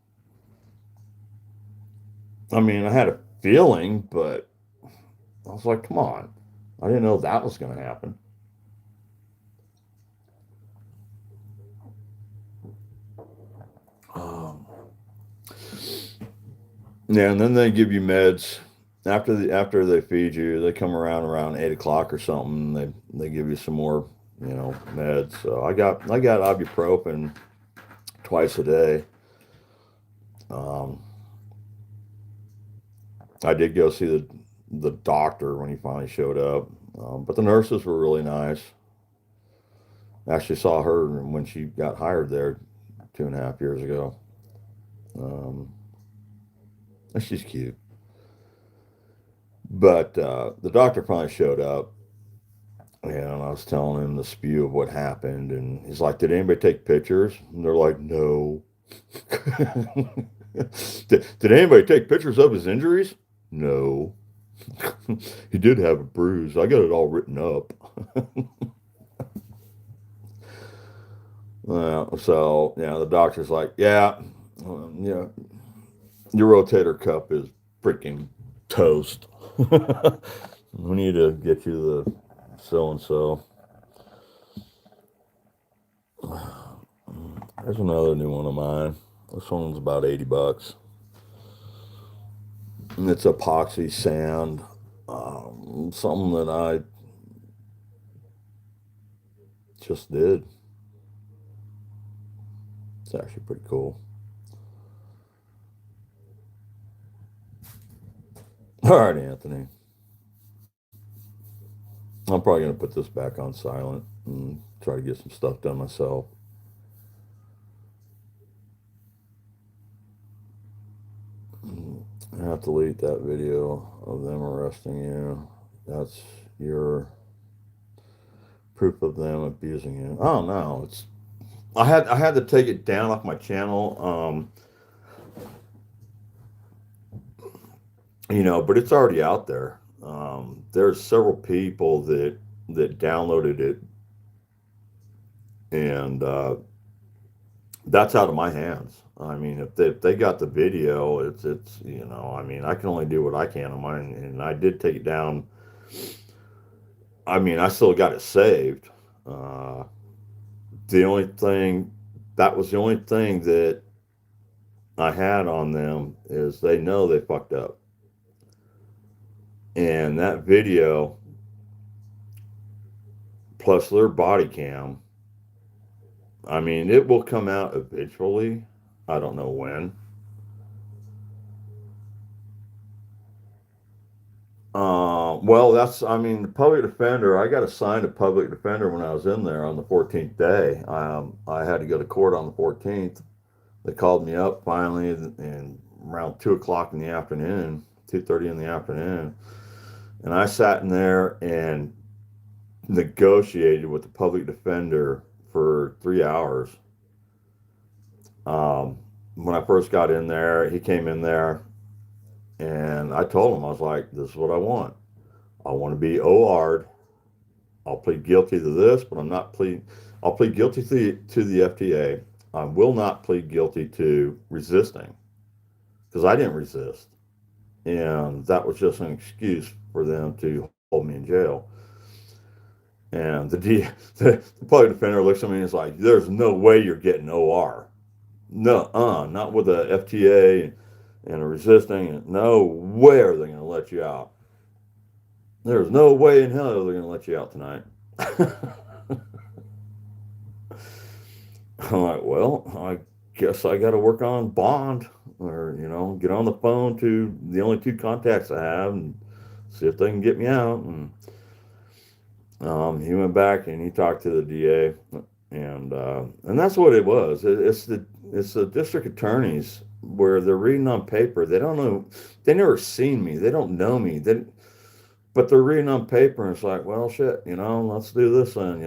I mean, I had a feeling, but I was like, come on. I didn't know that was going to happen. Um, yeah, and then they give you meds after they feed you. They come around 8 o'clock or something. They give you some more, meds. So I got ibuprofen twice a day. Um, I did go see the doctor when he finally showed up, but the nurses were really nice. Actually saw her when she got hired there 2.5 years ago. Um, and she's cute. But the doctor finally showed up, and I was telling him the spew of what happened, and he's like, "Did anybody take pictures?" And they're like, "No." Did anybody take pictures of his injuries? No. He did have a bruise. I got it all written up. So the doctor's like, yeah, yeah, your rotator cuff is freaking toast. We need to get you the so and so. There's another new one of mine. This one's about $80. And it's epoxy sand. Something that I just did. It's actually pretty cool. All right, Anthony. I'm probably going to put this back on silent and try to get some stuff done myself. I have to delete that video of them arresting you. That's your proof of them abusing you. Oh no, I had to take it down off my channel. But it's already out there. There's several people that downloaded it, and that's out of my hands. I mean, if they got the video, it's I mean, I can only do what I can on mine, and I did take it down. I mean, I still got it saved. Uh, the only thing that was the only thing that I had on them is they know they fucked up, and that video plus their body cam. I mean, it will come out eventually. I don't know when. Well, I mean, the public defender, I got assigned a public defender when I was in there on the 14th day. I had to go to court on the 14th. They called me up finally and around 2 o'clock in the afternoon, 2:30 in the afternoon. And I sat in there and negotiated with the public defender for 3 hours. When I first got in there, he came in there and I told him, I was like, this is what I want. I want to be OR'd. I'll plead guilty to this, but I'll plead guilty to the FTA. I will not plead guilty to resisting because I didn't resist. And that was just an excuse for them to hold me in jail. And the public defender looks at me and is like, there's no way you're getting OR. No, not with a FTA and a resisting. No way are they going to let you out. There's no way in hell they're going to let you out tonight. I'm like, well, I guess I got to work on bond or, get on the phone to the only two contacts I have and see if they can get me out. And he went back and he talked to the DA And that's what it was. It's the district attorneys where they're reading on paper. They don't know. They never seen me. They don't know me. But they're reading on paper, and it's like, well, shit, let's do this then,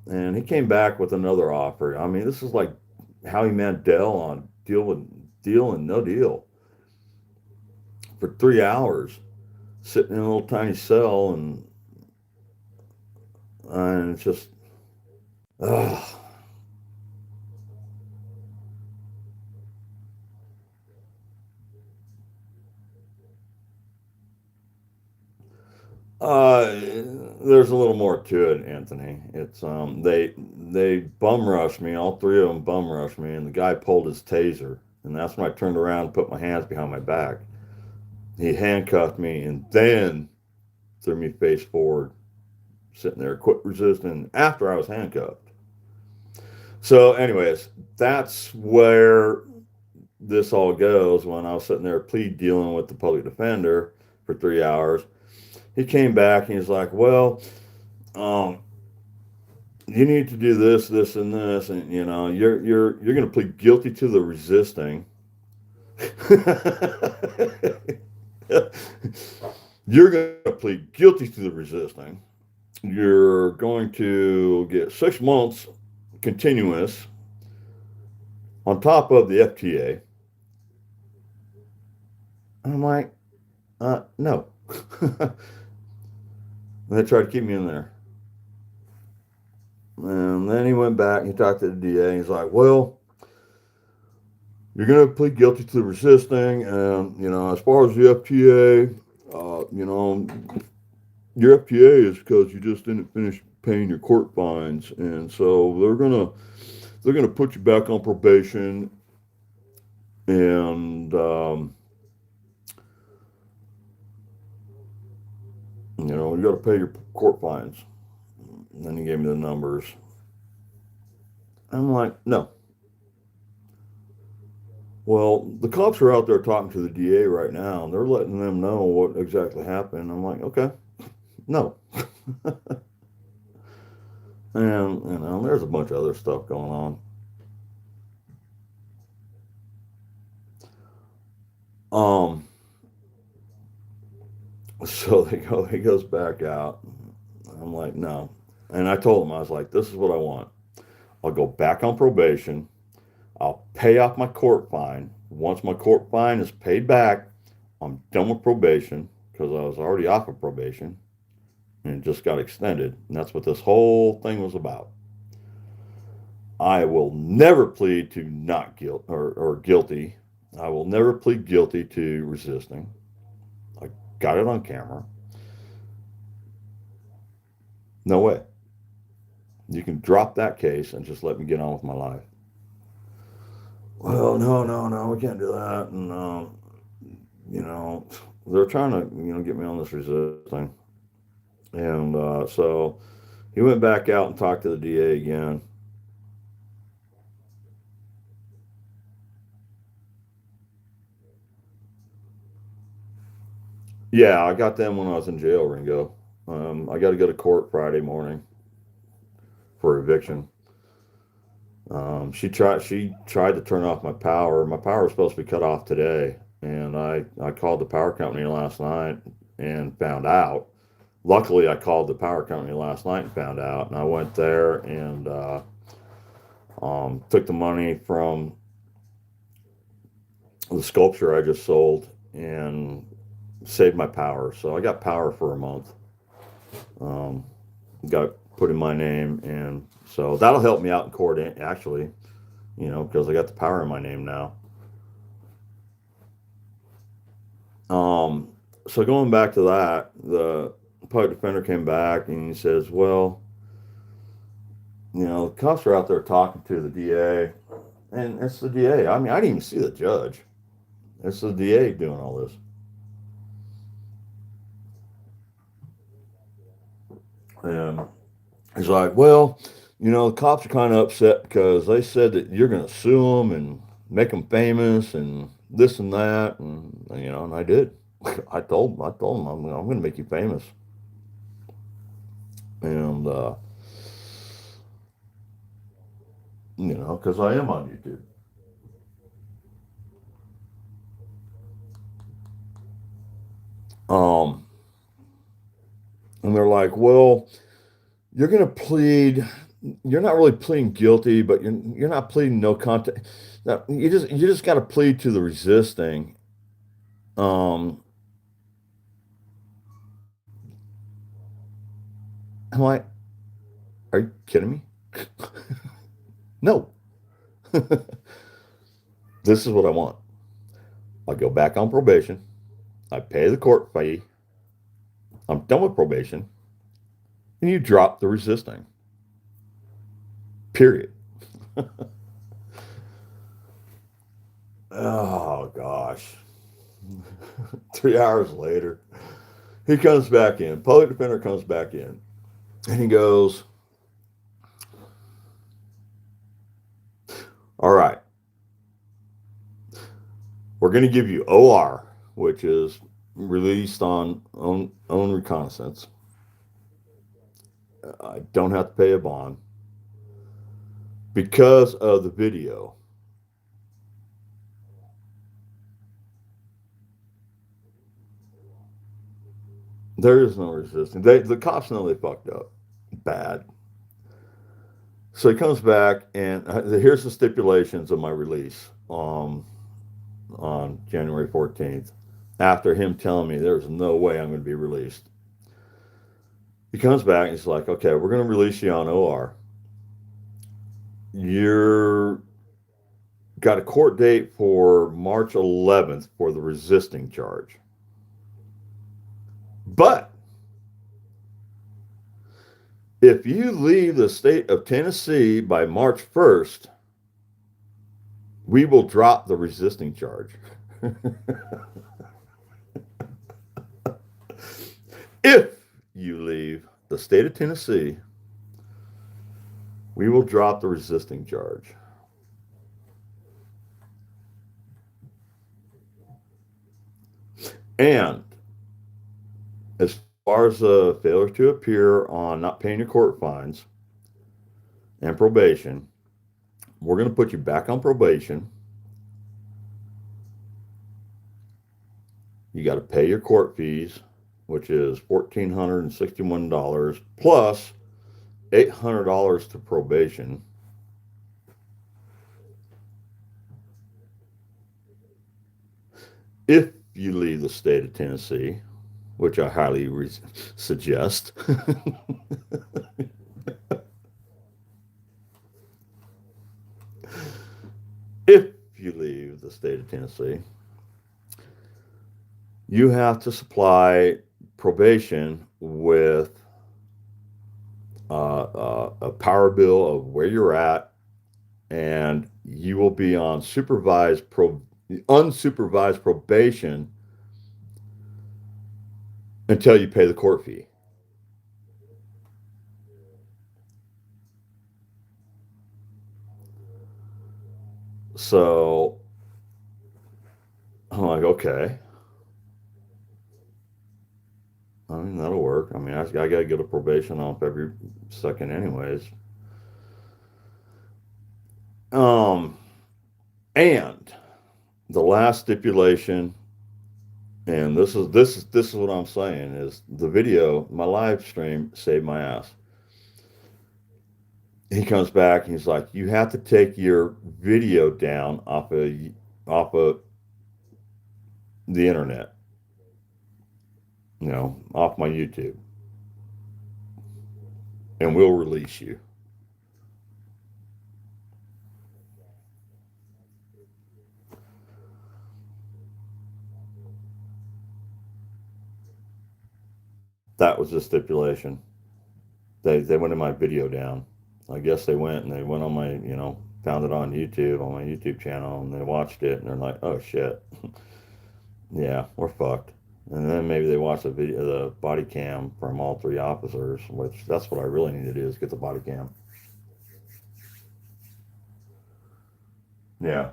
And he came back with another offer. I mean, this is like Howie Mandel on Deal and No Deal for 3 hours, sitting in a little tiny cell, and it's just, ugh. Uh, there's a little more to it, Anthony. It's they bum rushed me. All three of them bum rushed me, and the guy pulled his taser, and that's when I turned around and put my hands behind my back. He handcuffed me and then threw me face forward, sitting there, quit resisting after I was handcuffed. So, anyways, that's where this all goes. When I was sitting there dealing with the public defender for 3 hours, he came back and he's like, well, you need to do this, this, and this, and you're going to plead guilty to the resisting. You're going to plead guilty to the resisting. You're going to get 6 months continuous on top of the FTA. And I'm like, no. And they tried to keep me in there. And then he went back and he talked to the DA. And he's like, well, you're going to plead guilty to resisting. And, as far as the FTA, your FTA is because you just didn't finish paying your court fines. And so they're going to put you back on probation. And, you got to pay your court fines. And then he gave me the numbers. I'm like, no. Well, the cops are out there talking to the DA right now, and they're letting them know what exactly happened. I'm like, okay, no. And, there's a bunch of other stuff going on. So he goes back out. I'm like, no. And I told him, I was like, this is what I want. I'll go back on probation. I'll pay off my court fine. Once my court fine is paid back, I'm done with probation because I was already off of probation and it just got extended. And that's what this whole thing was about. I will never plead to not guilt or guilty. I will never plead guilty to resisting. I got it on camera. No way. You can drop that case and just let me get on with my life. Well, no, we can't do that. And, they're trying to, get me on this resisting. And so he went back out and talked to the DA again. Yeah, I got them when I was in jail, Ringo. I got to go to court Friday morning for eviction. She tried to turn off my power. My power was supposed to be cut off today, and I called the power company last night and found out. Luckily, I called the power company last night and found out, and I went there and took the money from the sculpture I just sold and saved my power. So I got power for a month. Got put in my name, and so that'll help me out in court, actually, because I got the power in my name now. So going back to that, the public defender came back and he says, well, the cops are out there talking to the DA, and it's the DA. I mean, I didn't even see the judge. It's the DA doing all this. And he's like, well, the cops are kind of upset because they said that you're going to sue them and make them famous and this and that. And I did. I told them, I'm going to make you famous. And you know, because I am on YouTube. Um, and they're like, well, you're going to plead. You're not really pleading guilty, but you're not pleading no contest. You just got to plead to the resisting. Um, I'm like, are you kidding me? No. This is what I want. I go back on probation. I pay the court fee. I'm done with probation. And you drop the resisting. Period. Oh, gosh. 3 hours later, he comes back in. Public defender comes back in. And he goes, all right, we're going to give you OR, which is released on own reconnaissance. I don't have to pay a bond because of the video. There is no resistance. The cops know they fucked up bad. So he comes back, and here's the stipulations of my release on January 14th. After him telling me there's no way I'm going to be released, he comes back and he's like, okay, we're going to release you on OR. You're got a court date for March 11th for the resisting charge. But if you leave the state of Tennessee by March 1st, we will drop the resisting charge. If you leave the state of Tennessee, we will drop the resisting charge. And as far as failure to appear on not paying your court fines and probation, we're going to put you back on probation. You got to pay your court fees, which is $1,461 plus $800 to probation. If you leave the state of Tennessee, which I highly suggest. If you leave the state of Tennessee, you have to supply probation with a power bill of where you're at, and you will be on unsupervised probation until you pay the court fee. So I'm like, okay. I mean, that'll work. I mean, I got to get a probation off every second anyways. And the last stipulation, and this is what I'm saying, is the video, my live stream saved my ass. He comes back and he's like, you have to take your video down off of the internet, off my YouTube, and we'll release you. That was the stipulation. They wanted my video down. I guess they went on my, found it on YouTube, on my YouTube channel, and they watched it, and they're like, oh shit. Yeah, we're fucked. And then maybe they watched the body cam from all three officers, which that's what I really need to do, is get the body cam. Yeah.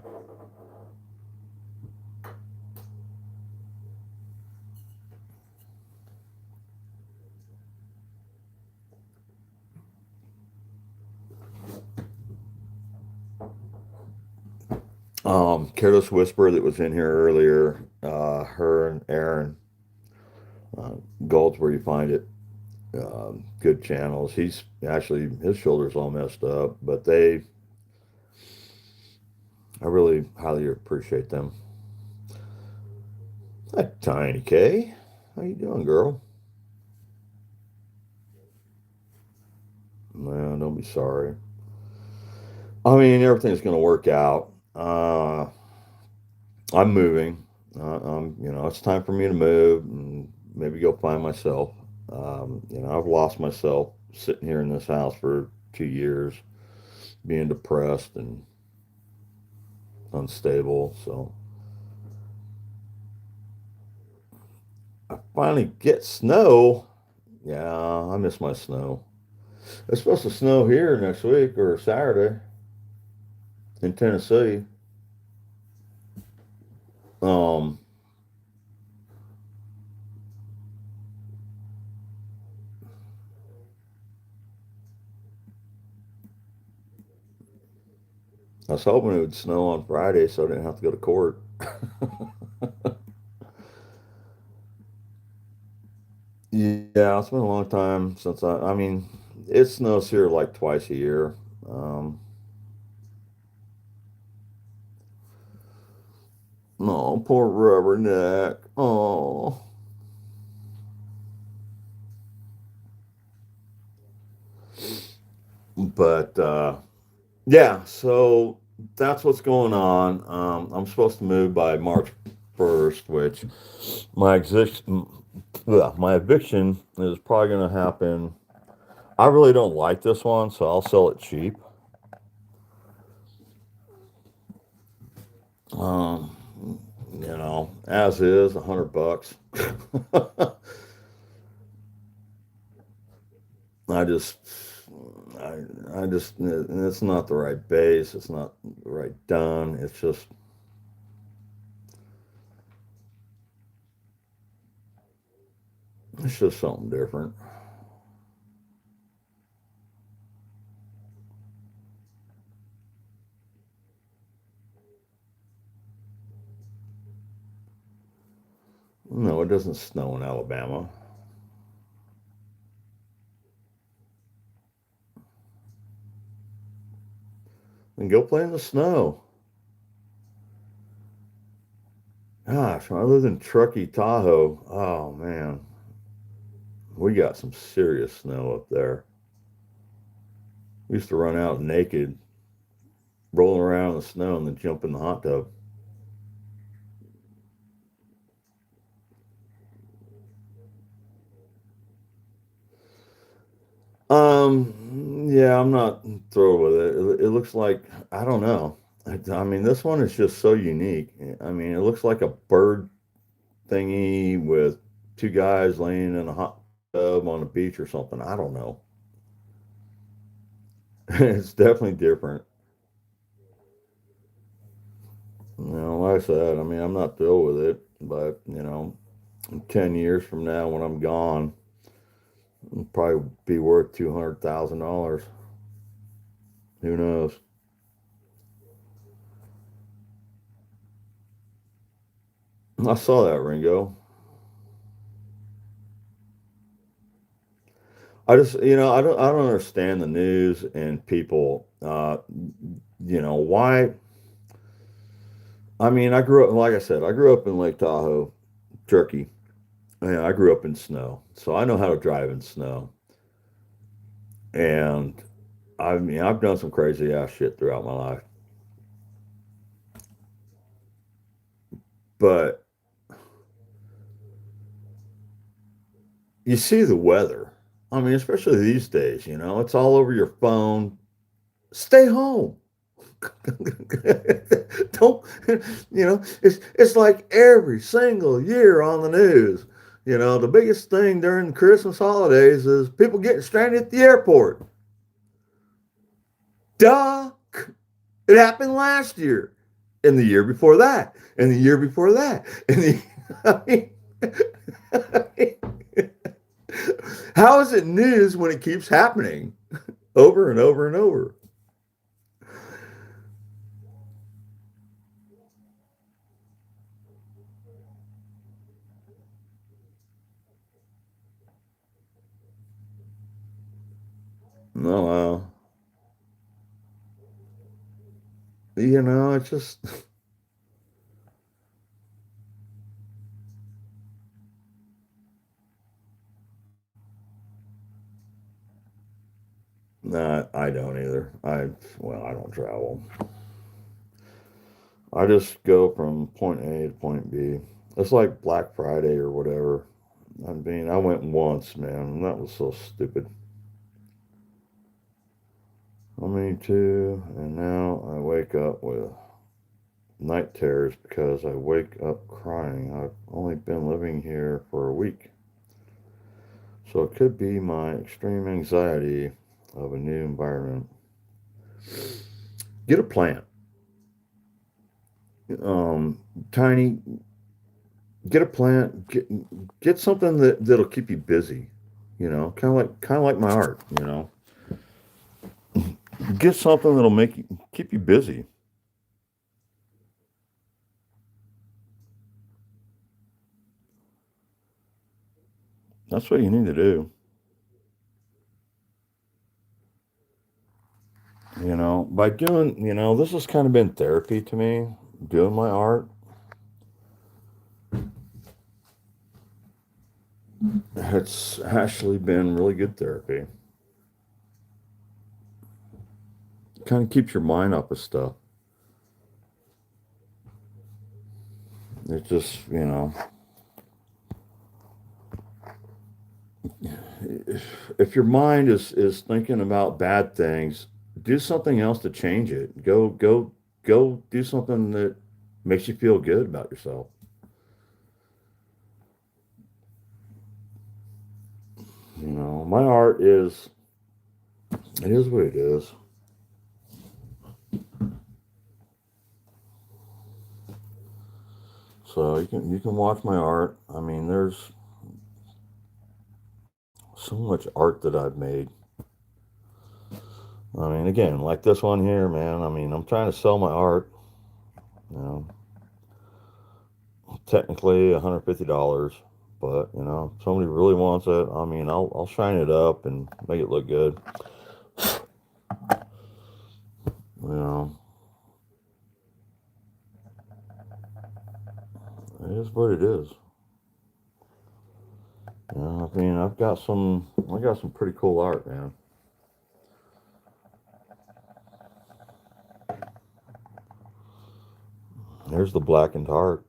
Careless Whisper that was in here earlier. Her and Aaron Gold's where you find it. Good channels. He's actually his shoulder's all messed up, but I really highly appreciate them. Hi, Tiny K. How you doing, girl? No, don't be sorry. I mean, everything's going to work out. I'm moving. It's time for me to move and maybe go find myself. I've lost myself sitting here in this house for 2 years, being depressed and unstable. So I finally get snow. Yeah, I miss my snow. It's supposed to snow here next week or Saturday in Tennessee. Um, I was hoping it would snow on Friday so I didn't have to go to court. Yeah, it's been a long time since I mean, it snows here like twice a year. Um, oh, poor rubberneck. Oh, but yeah, so that's what's going on. I'm supposed to move by March 1st, which my my eviction is probably going to happen. I really don't like this one, so I'll sell it cheap. Um, as is, $100. I just, I just, it's not the right base. It's not the right done. It's just something different. No, it doesn't snow in Alabama. And go play in the snow. Gosh, when I lived in Truckee, Tahoe, oh man, we got some serious snow up there. We used to run out naked, rolling around in the snow, and then jump in the hot tub. Yeah, I'm not thrilled with it. It looks like, I don't know. I mean, this one is just so unique. I mean, it looks like a bird thingy with two guys laying in a hot tub on the beach or something. I don't know. It's definitely different. Like I said, I mean, I'm not thrilled with it, but 10 years from now when I'm gone, it'll probably be worth $200,000. Who knows? I saw that, Ringo. I don't understand the news and people. Why? I mean, like I said, I grew up in Lake Tahoe, Turkey. And I grew up in snow, so I know how to drive in snow. And I mean, I've done some crazy ass shit throughout my life. But you see the weather. I mean, especially these days, it's all over your phone. Stay home. Don't it's like every single year on the news. The biggest thing during the Christmas holidays is people getting stranded at the airport. Duh. It happened last year, and the year before that, and the year before that, and how is it news when it keeps happening over and over and over? No, it's just nah, I don't either. I don't travel. I just go from point A to point B. It's like Black Friday or whatever. I mean, I went once, man, and that was so stupid. I mean, too, and now I wake up with night terrors because I wake up crying. I've only been living here for a week, so it could be my extreme anxiety of a new environment. Get a plant, um, tiny. Get a plant. Get something that'll keep you busy. Kind of like my art. Get something that'll keep you busy. That's what you need to do. By doing, this has kind of been therapy to me. Doing my art, it's actually been really good therapy. Kind of keeps your mind off of stuff. It's just, if your mind is thinking about bad things, do something else to change it. Go do something that makes you feel good about yourself. My art it is what it is. So you can watch my art. I mean, there's so much art that I've made. I mean, again, like this one here, man. I mean, I'm trying to sell my art. You know, technically $150, but if somebody really wants it, I mean, I'll shine it up and make it look good. You know, it is what it is. I mean, I got some pretty cool art, man. There's the blackened heart.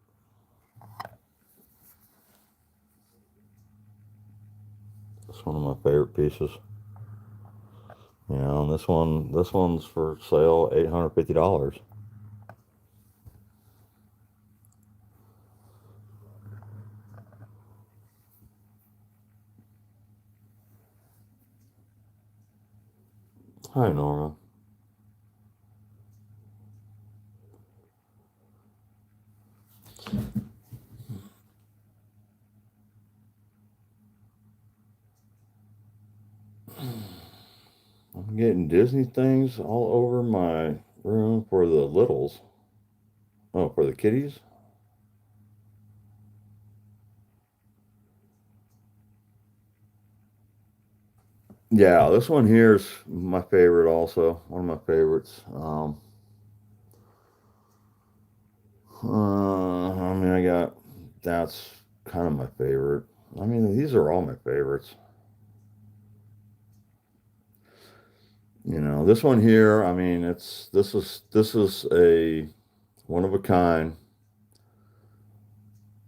It's one of my favorite pieces. And this one's for sale, $850. Hi, Norma. I'm getting Disney things all over my room for the littles. Oh, for the kitties? Yeah, this one here is my favorite also. One of my favorites. I mean, that's kind of my favorite. I mean, these are all my favorites. This one here, I mean, this is a one of a kind.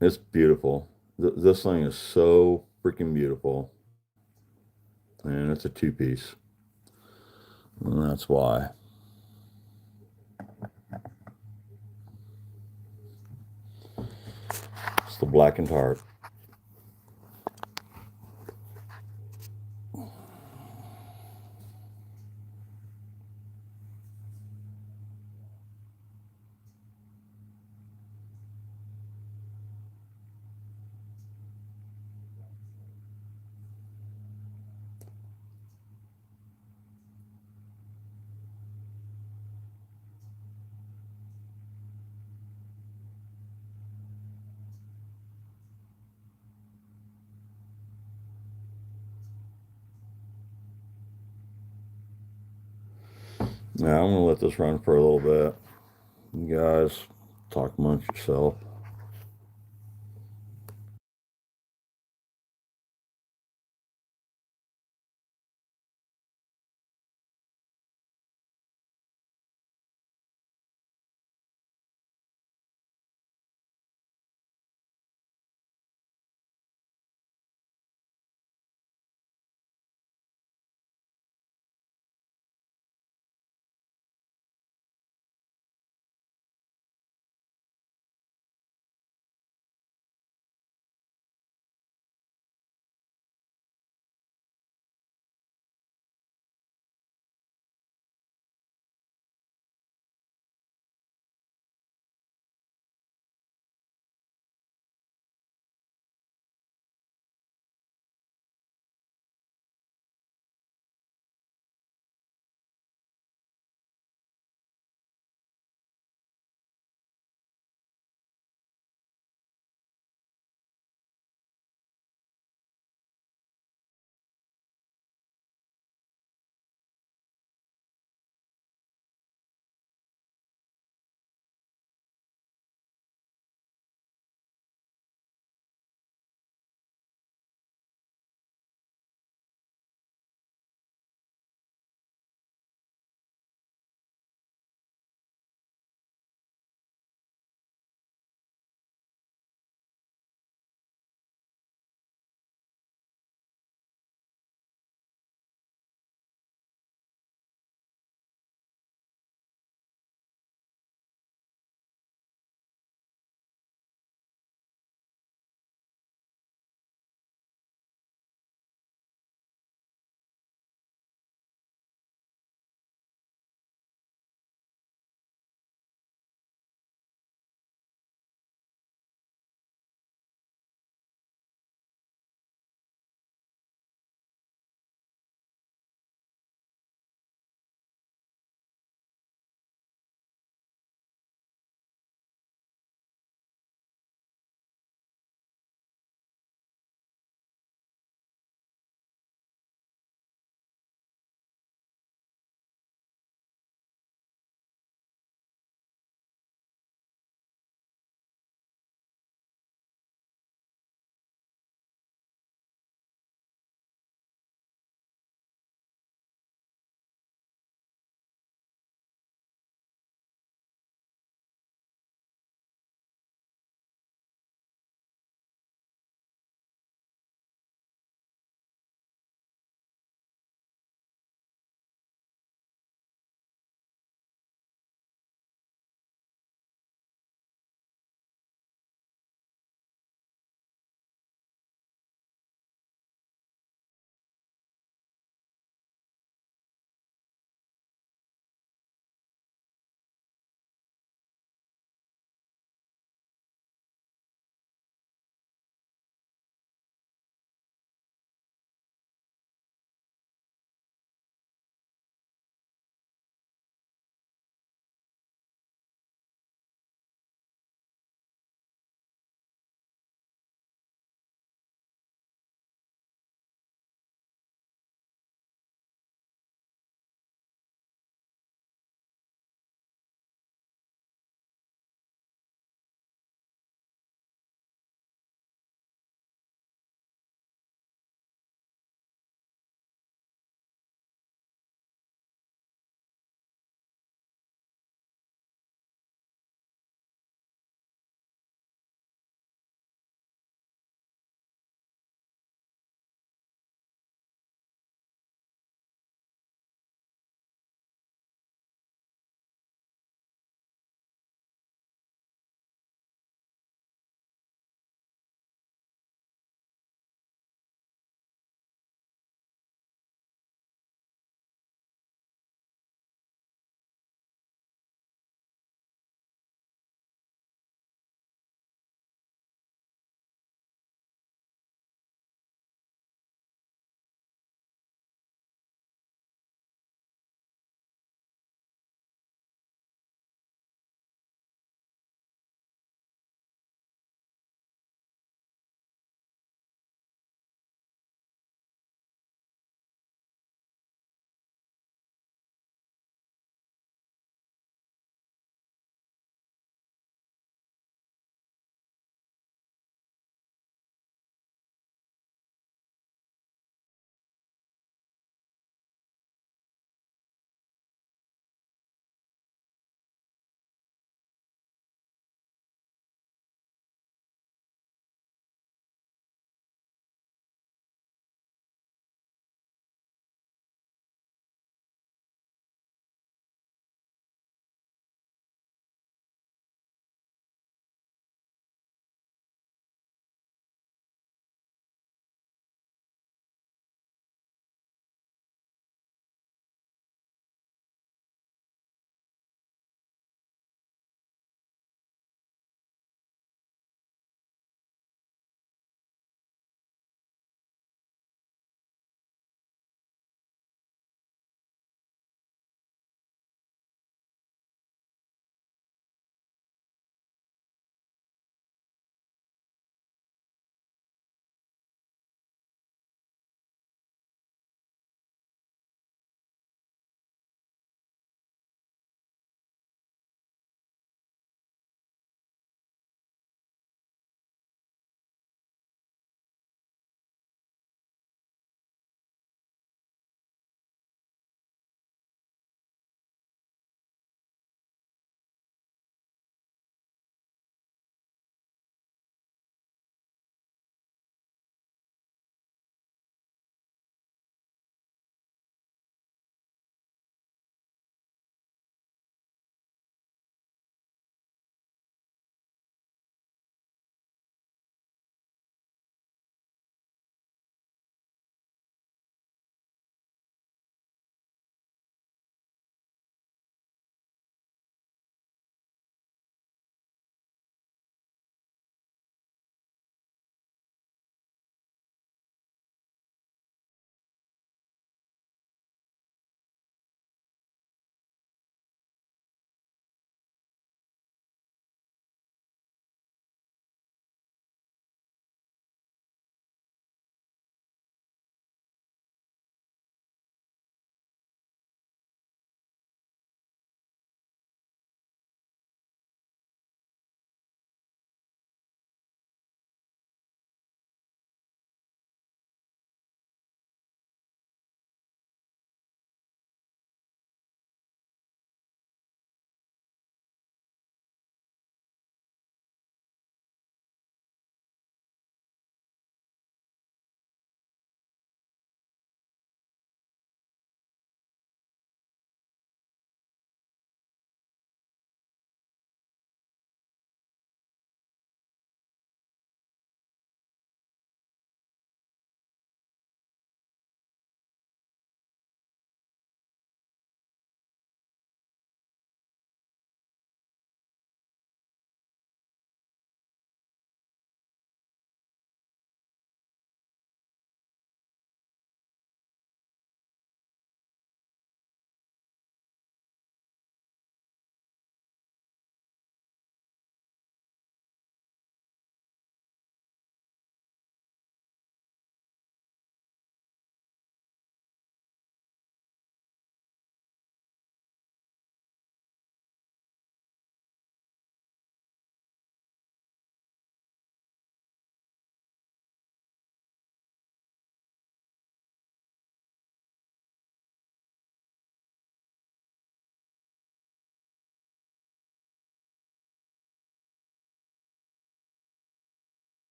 It's beautiful. This thing is so freaking beautiful. And it's a two piece. And that's why. It's the blackened heart. Yeah, I'm gonna let this run for a little bit. You guys talk amongst yourself.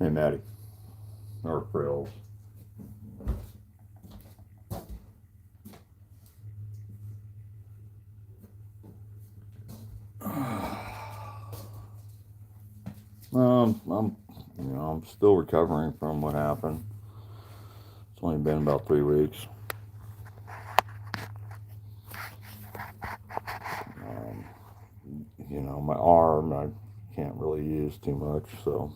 Hey, Maddie. Or Frills. I'm still recovering from what happened. It's only been about 3 weeks. Um, my arm I can't really use too much, so.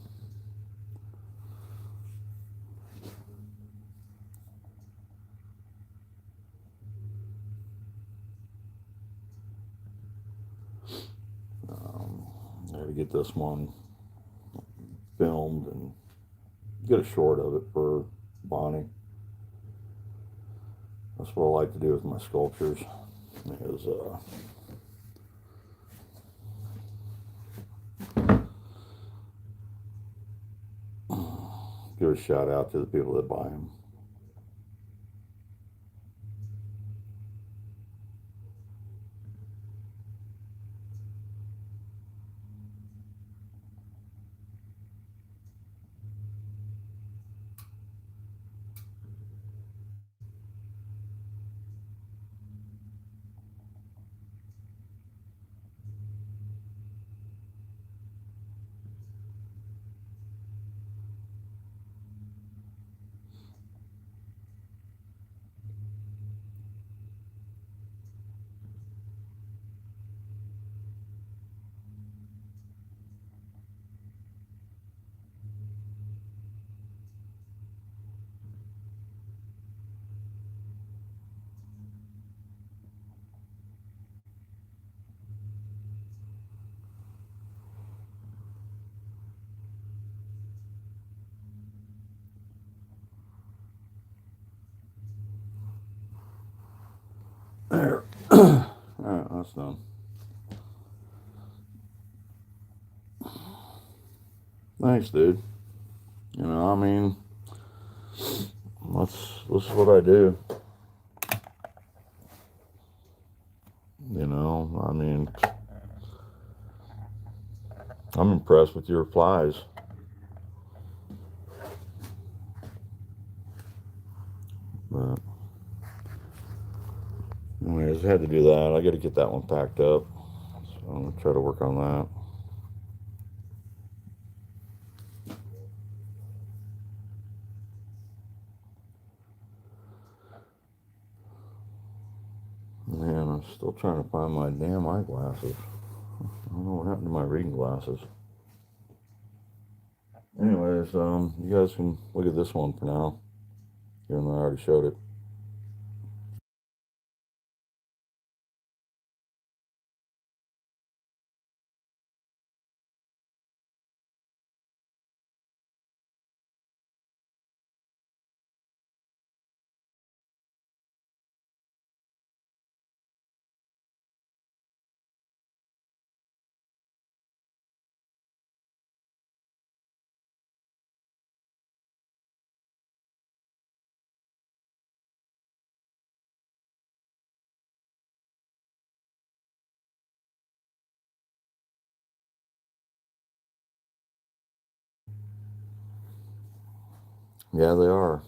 I had to get this one filmed and get a short of it for Bonnie. That's what I like to do with my sculptures. Is give a shout out to the people that buy them. There. All right, that's done. Thanks, dude. I mean, this is what I do. I mean, I'm impressed with your replies. But anyways, I had to do that. I got to get that one packed up. So I'm gonna try to work on that. Man, I'm still trying to find my damn eyeglasses. I don't know what happened to my reading glasses. Anyways, you guys can look at this one for now, even though I already showed it. Yeah, they are.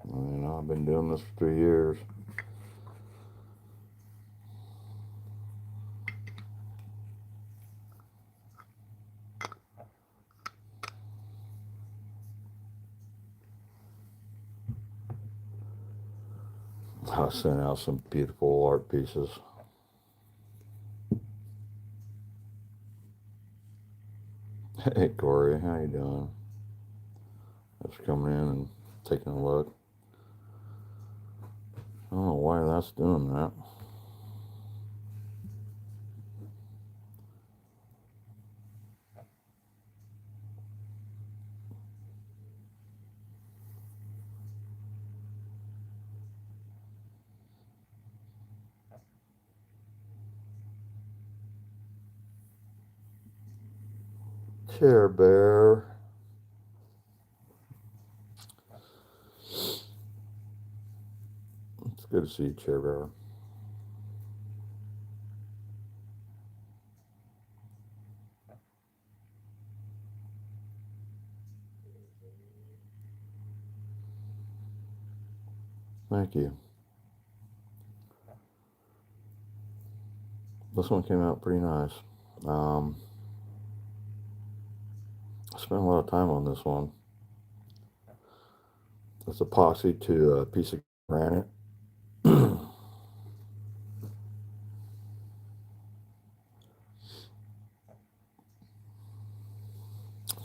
I've been doing this for 3 years. I sent out some beautiful art pieces. Hey, Corey, how you doing? Thanks for coming in and taking a look. I don't know why that's doing that. Chair Bear. It's good to see you, Chair Bear. Thank you. This one came out pretty nice. I spent a lot of time on this one. It's epoxy to a piece of granite.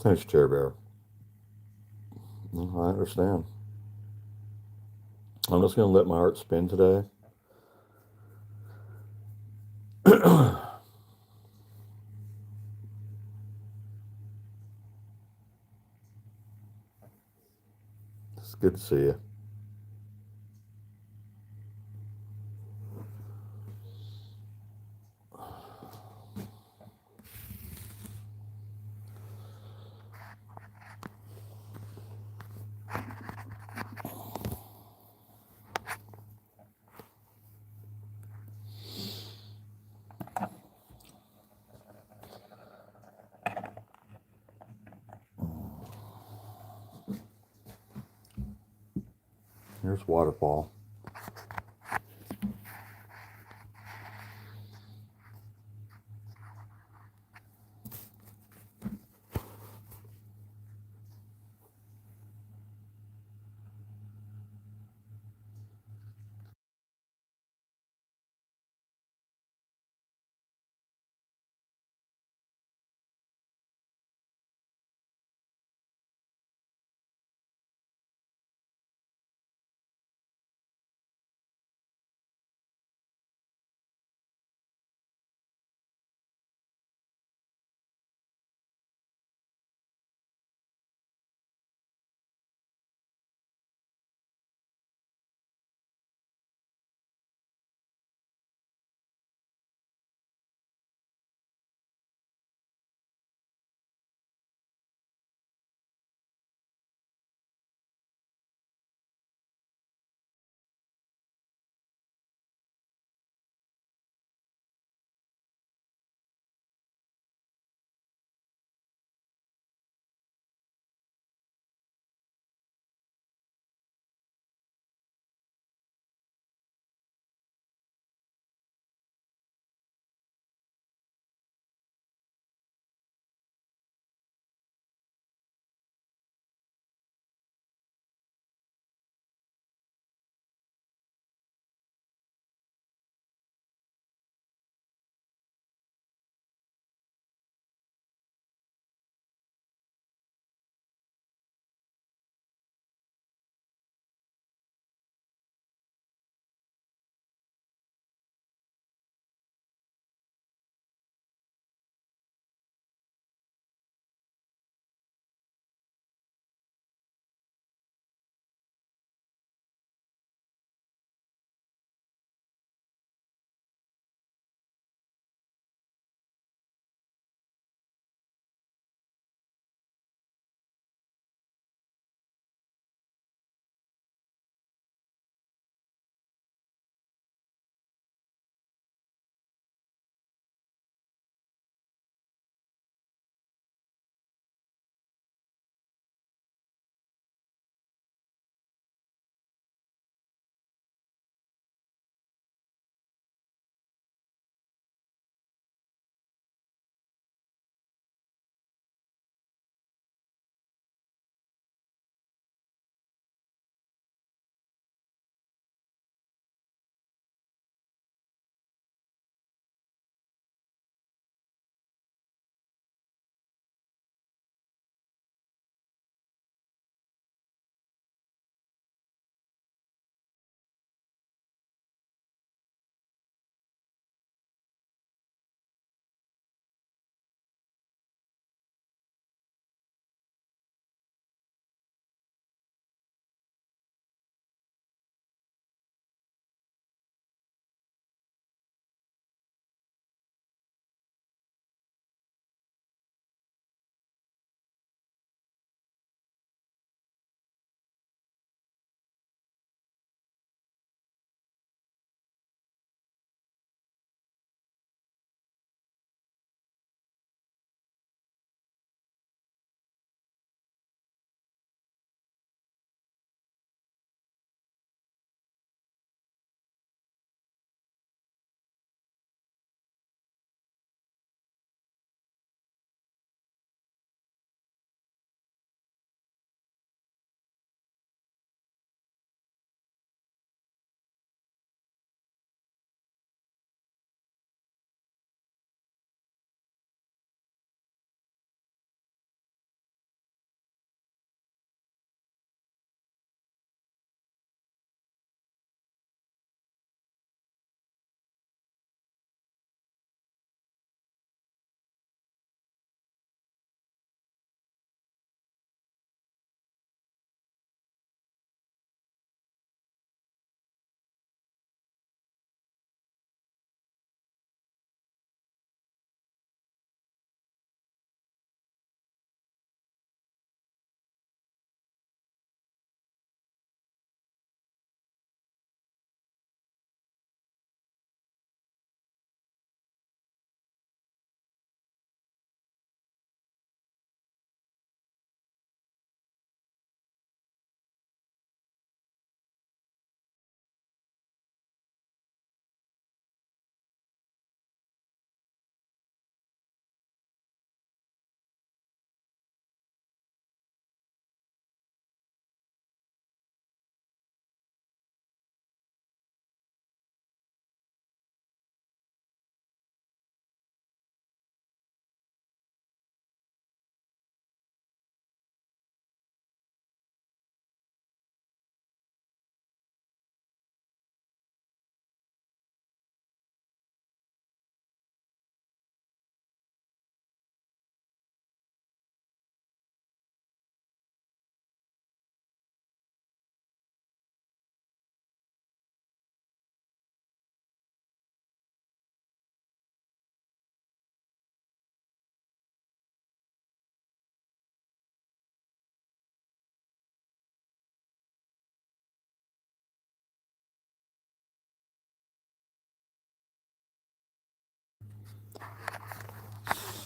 Thanks, Chair Bear. I understand. I'm just going to let my art spin today. It's good to see you. Here's Waterfall.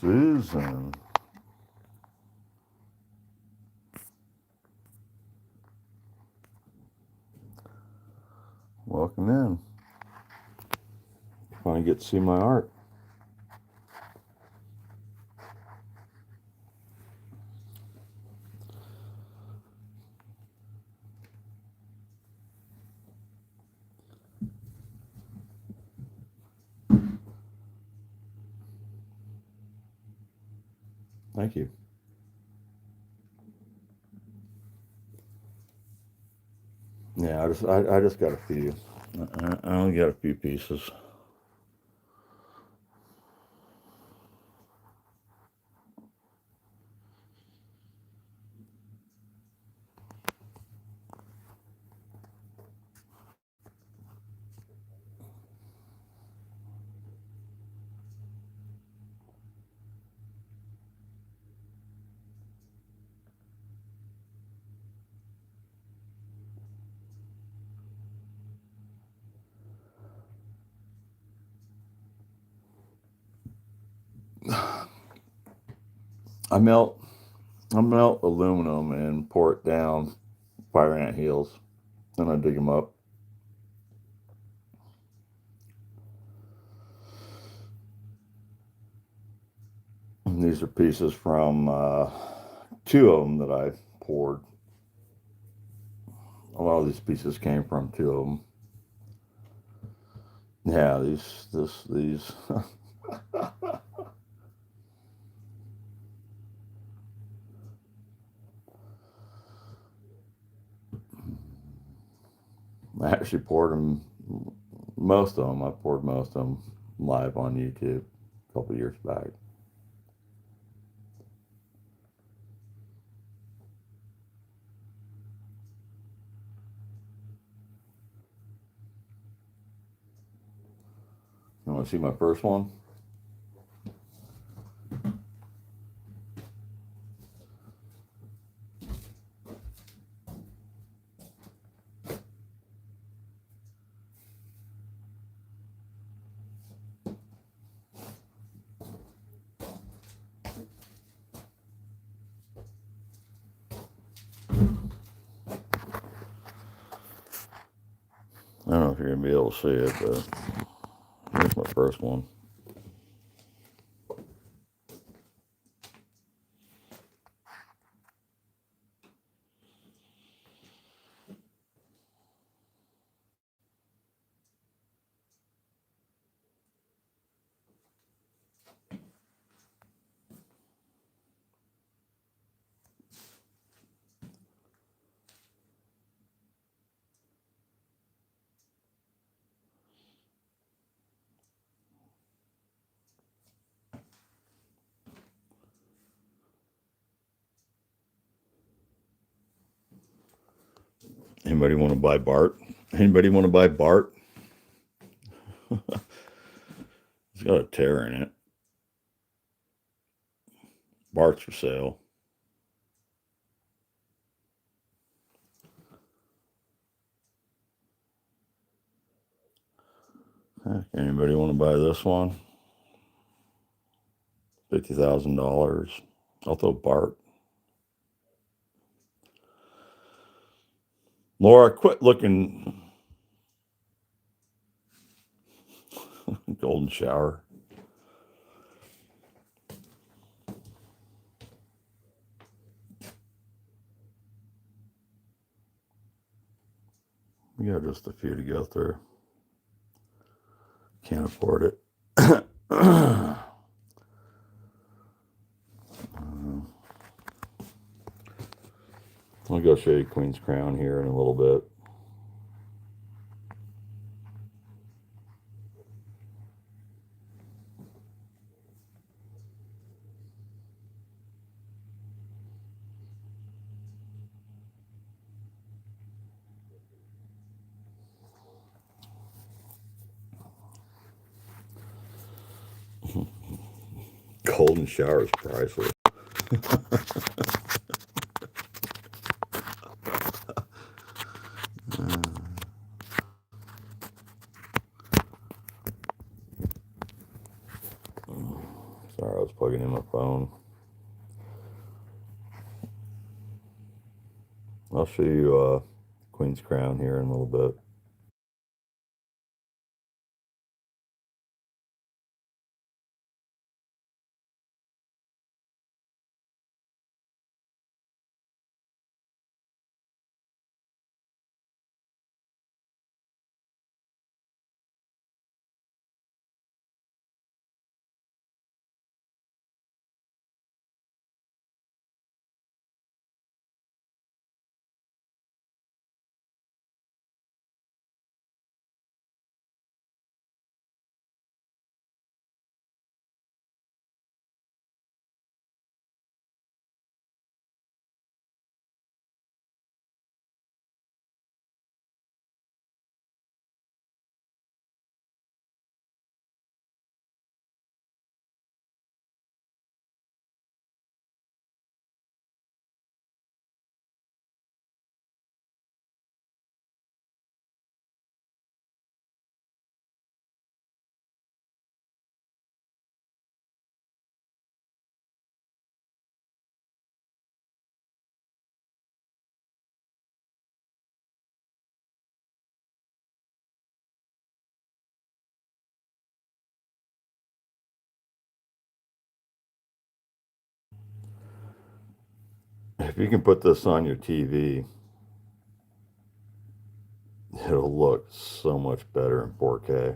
Susan. Welcome in. Finally get to see my art. Thank you. Yeah, I just got a few. I only got a few pieces. I melt aluminum and pour it down fire ant heels, then I dig them up. And these are pieces from two of them that I poured. A lot of these pieces came from two of them. Yeah, these. I actually poured them, most of them. I poured most of them live on YouTube a couple years back. You want to see my first one? I don't know if you're going to be able to see it, but here's my first one. Anybody want to buy Bart? Anybody want to buy Bart? It's got a tear in it. Bart's for sale. Anybody want to buy this one? $50,000. I'll throw Bart. Laura, quit looking. Golden shower. We got just a few to go through. Can't afford it. I'll go show you Queen's Crown here in a little bit. Golden shower is priceless. Sorry, I was plugging plugging in my phone. I'll show you Queen's Crown here in a little bit. If you can put this on your TV, it'll look so much better in 4K.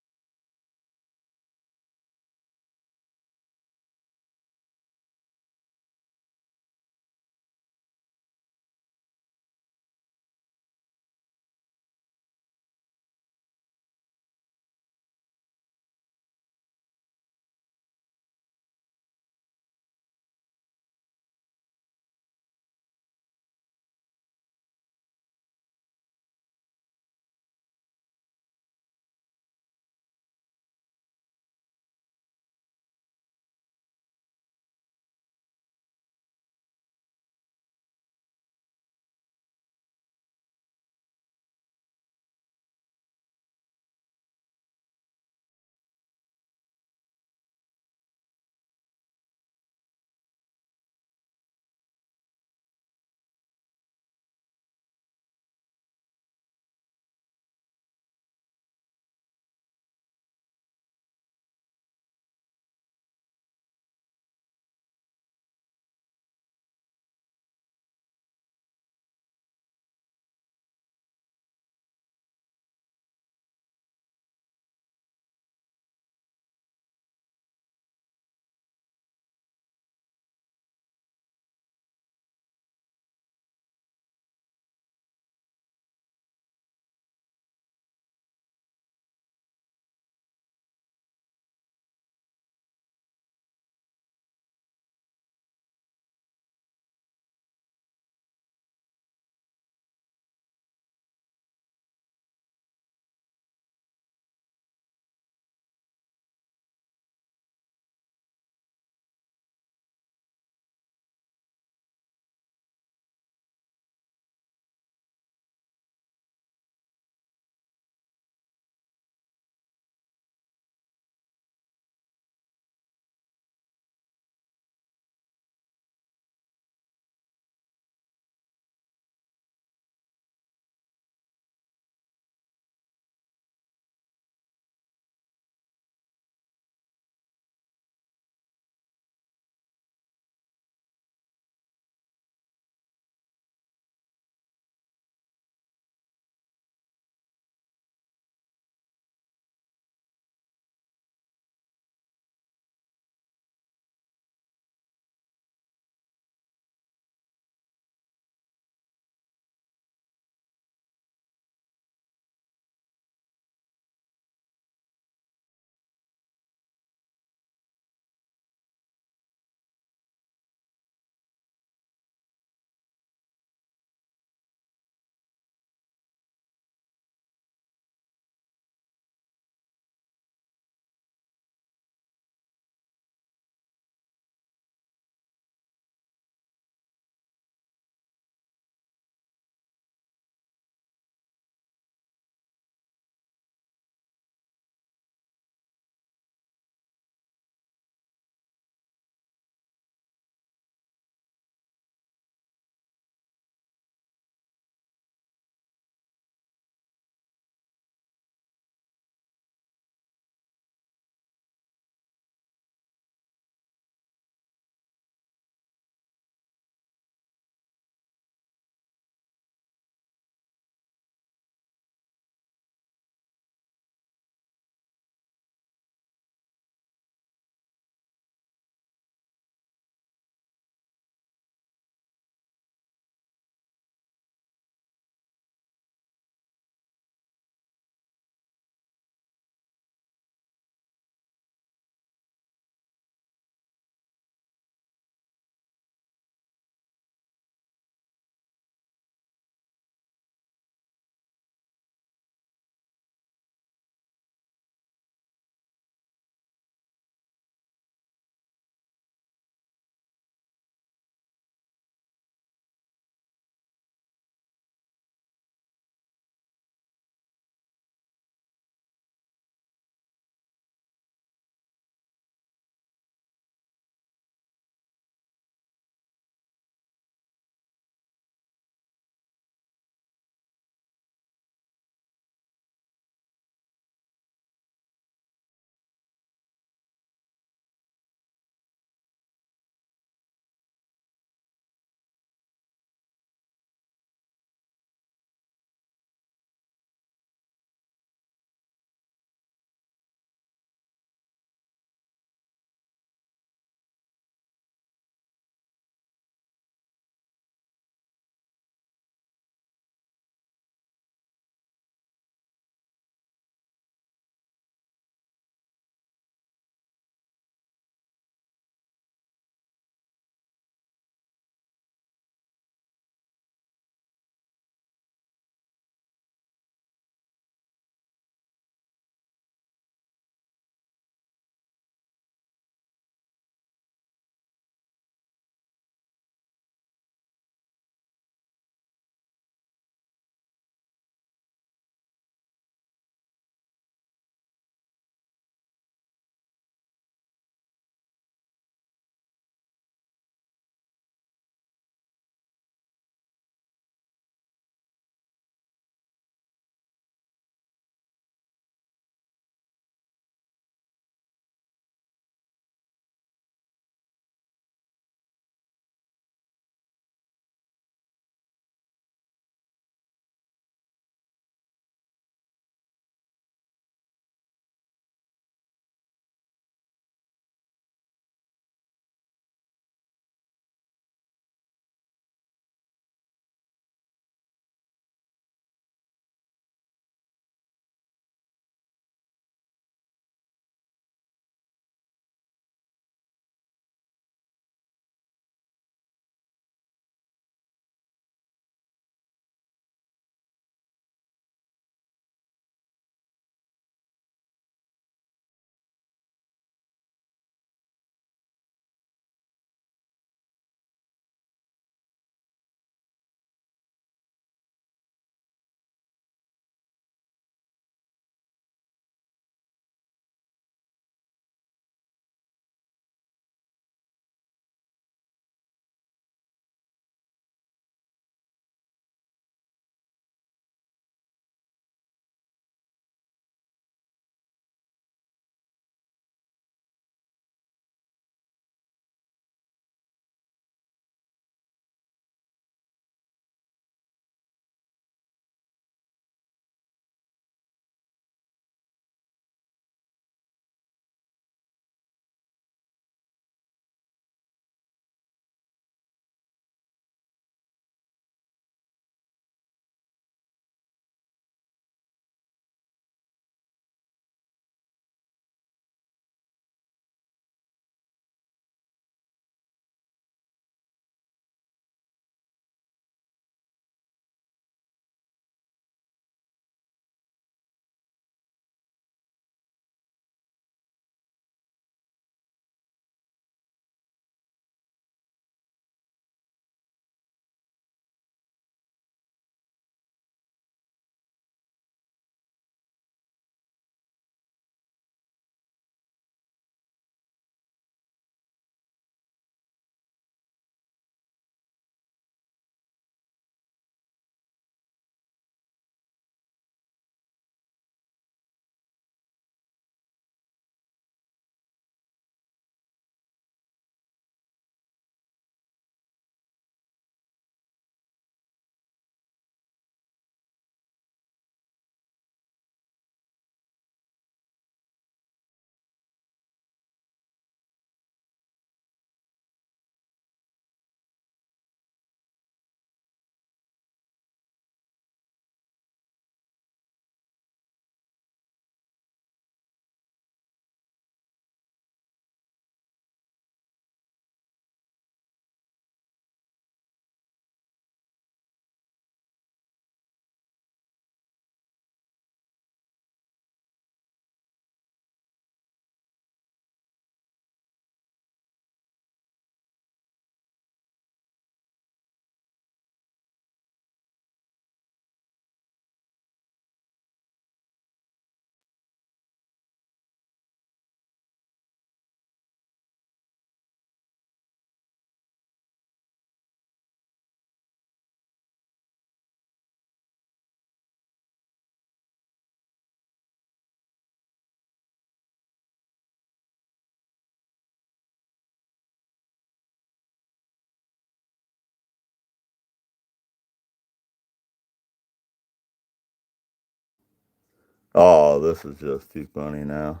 Oh, this is just too funny now.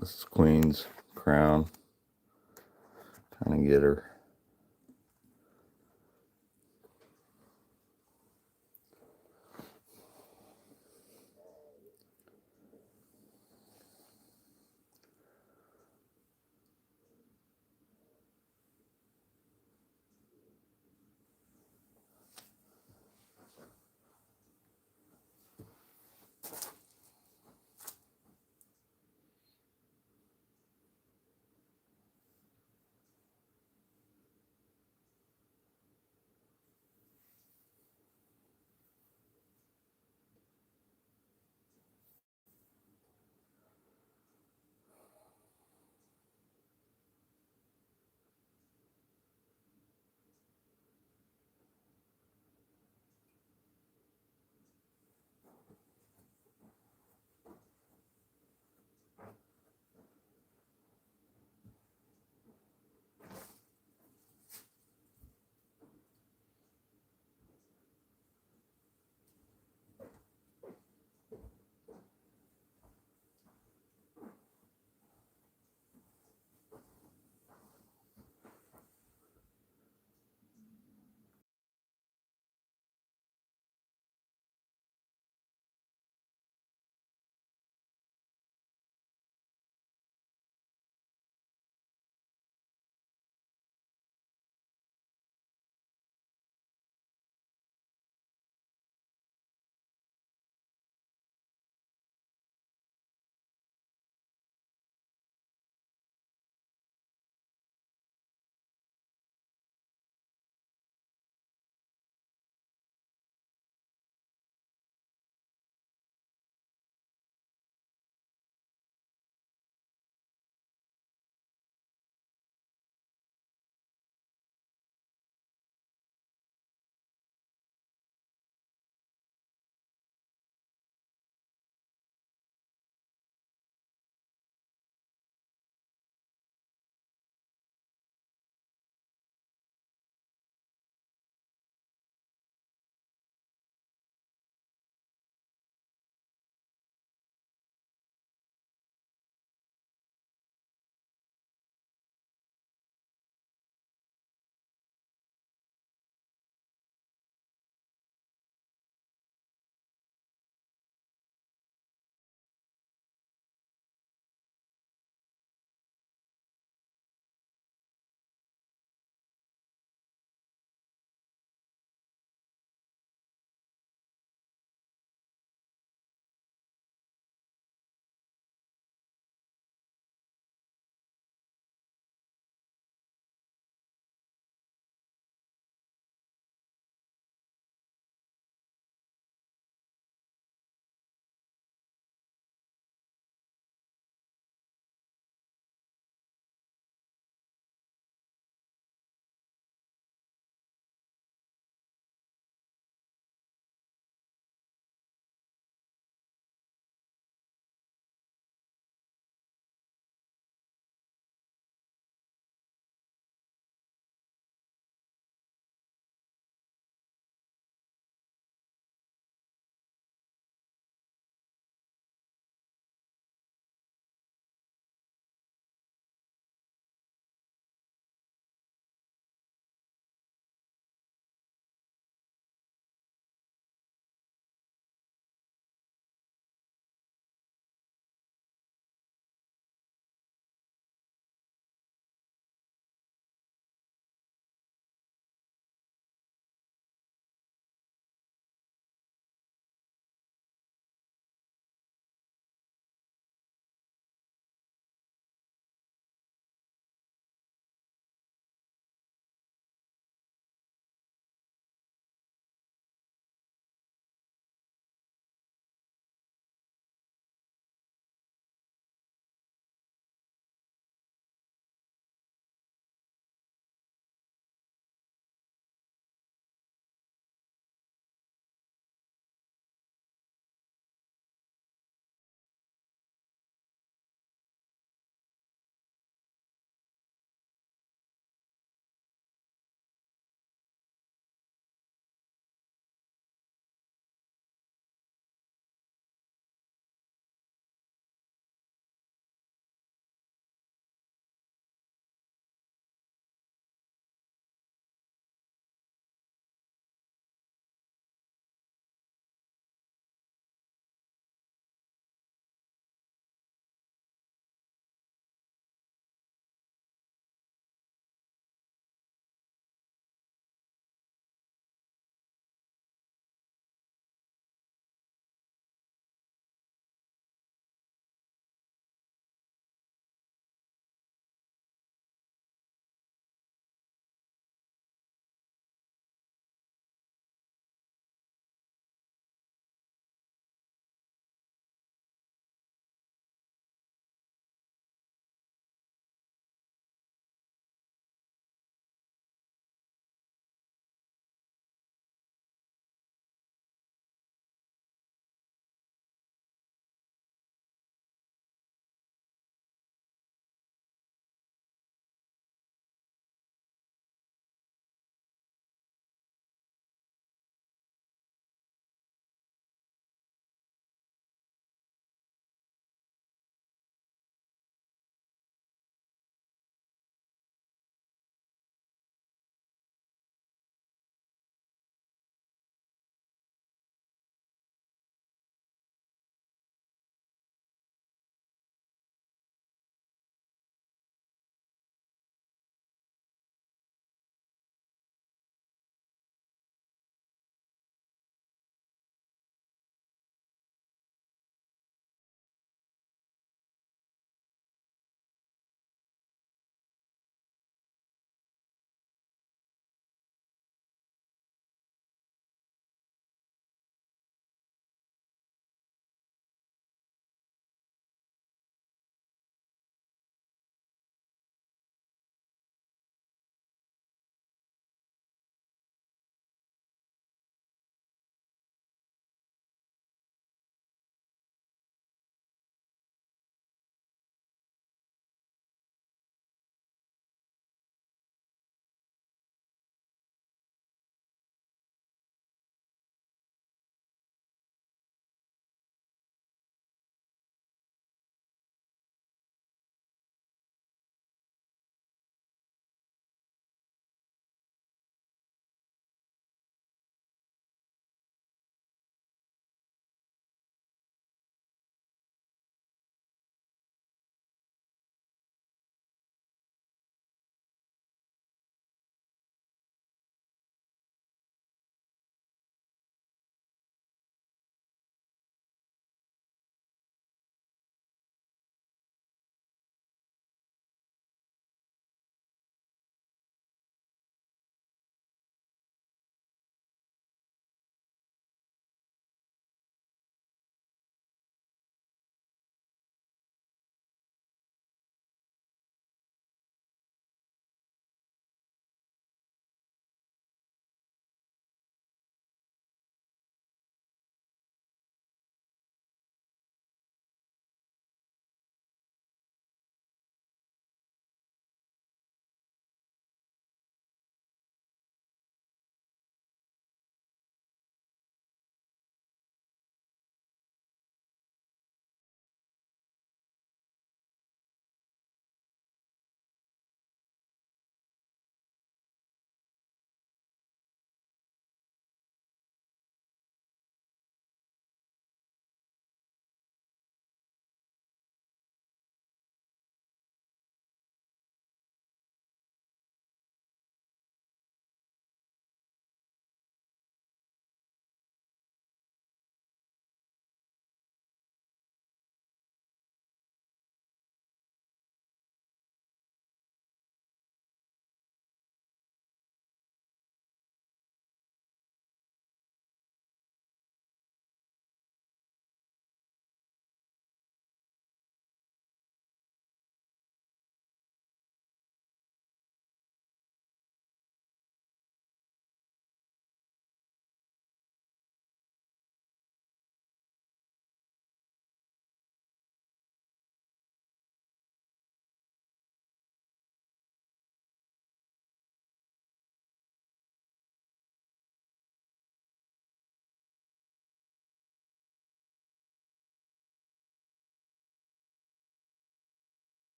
This is Queen's crown. Trying to get her.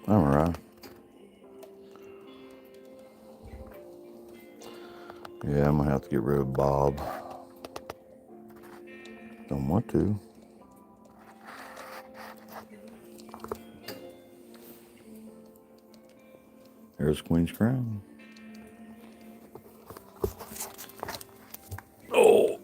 All right. Yeah, I'm gonna have to get rid of Bob. Don't want to. There's Queen's Crown. Oh.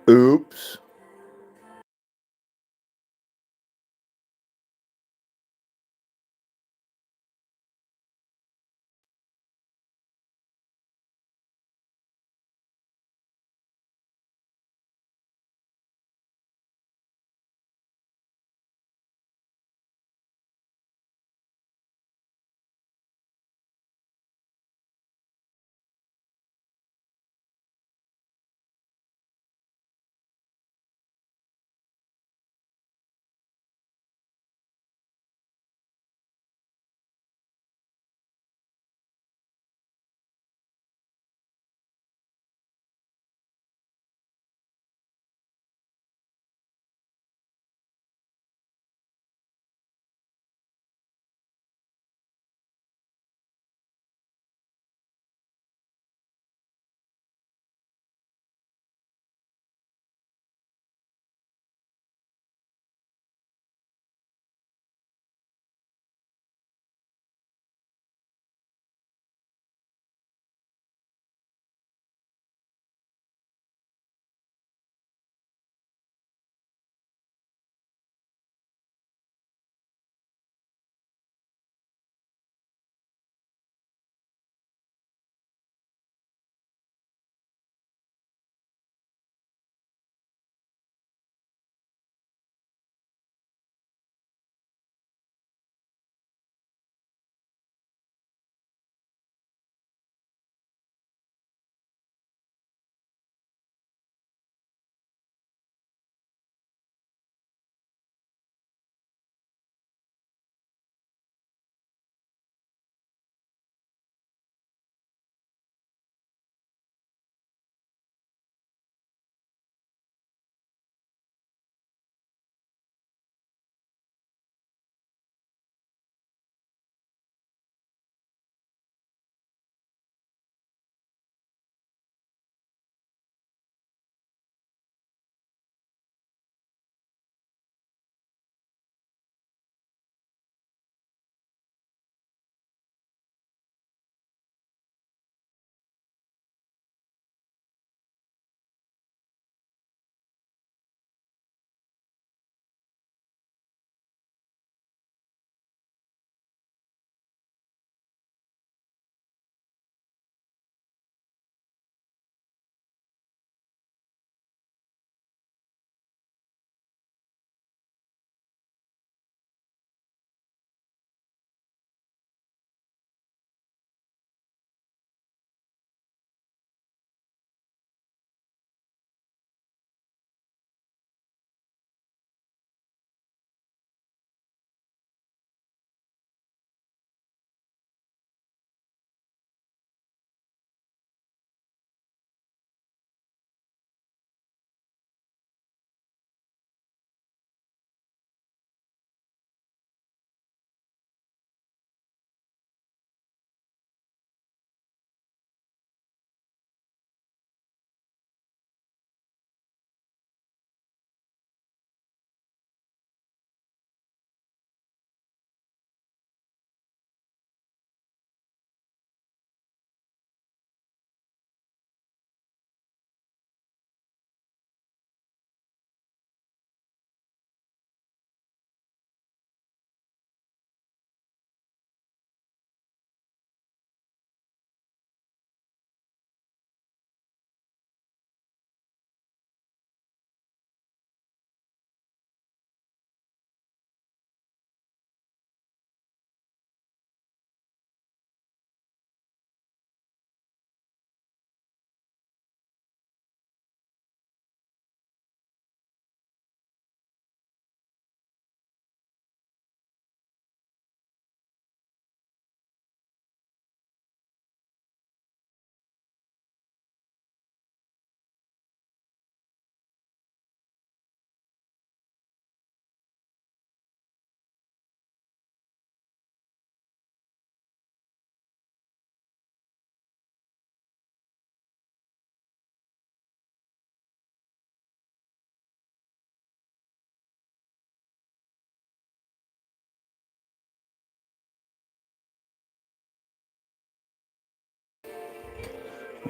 Oops.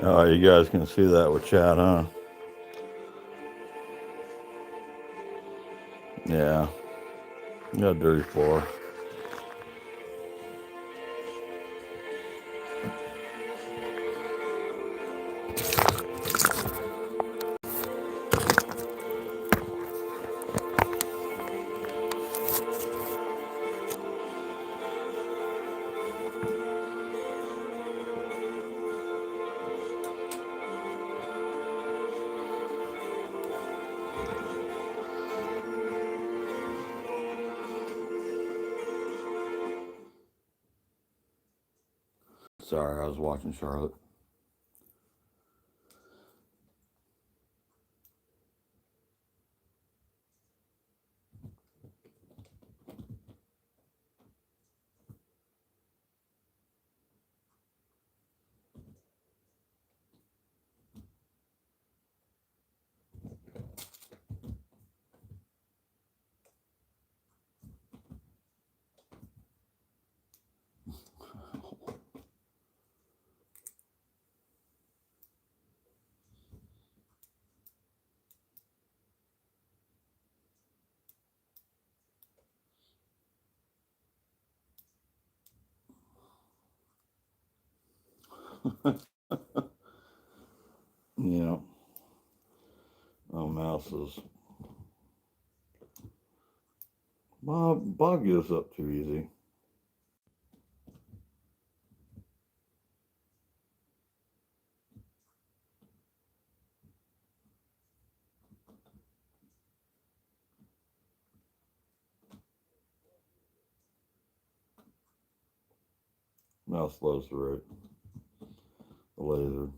Oh, you guys can see that with chat, huh? Yeah. Got a dirty floor. Sorry, I was watching Charlotte. Yeah. Oh, mouses. Bob gives up too easy. Mouse loves the laser.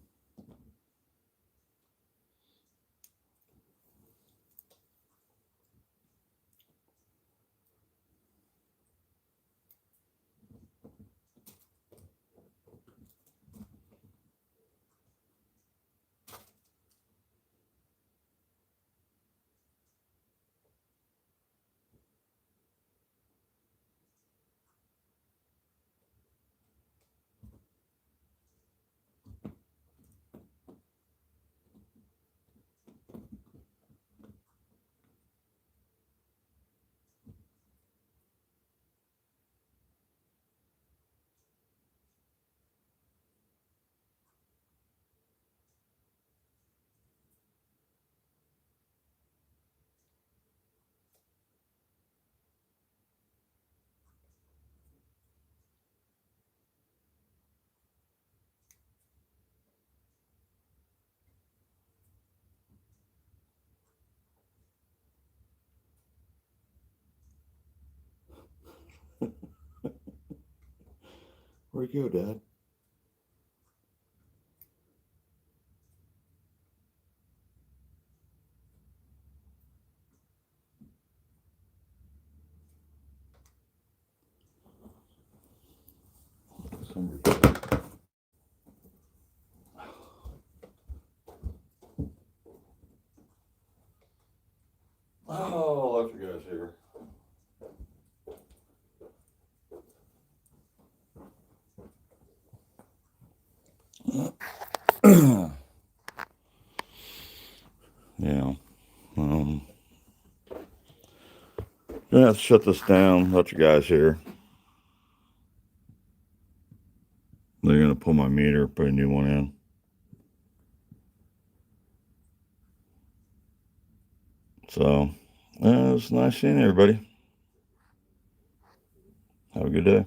Where'd you go, Dad? Oh, I'll let you guys hear. Yeah. Um, gonna have to shut this down. Let you guys hear. They're gonna pull my meter, put a new one in. So, it's nice seeing everybody. Have a good day.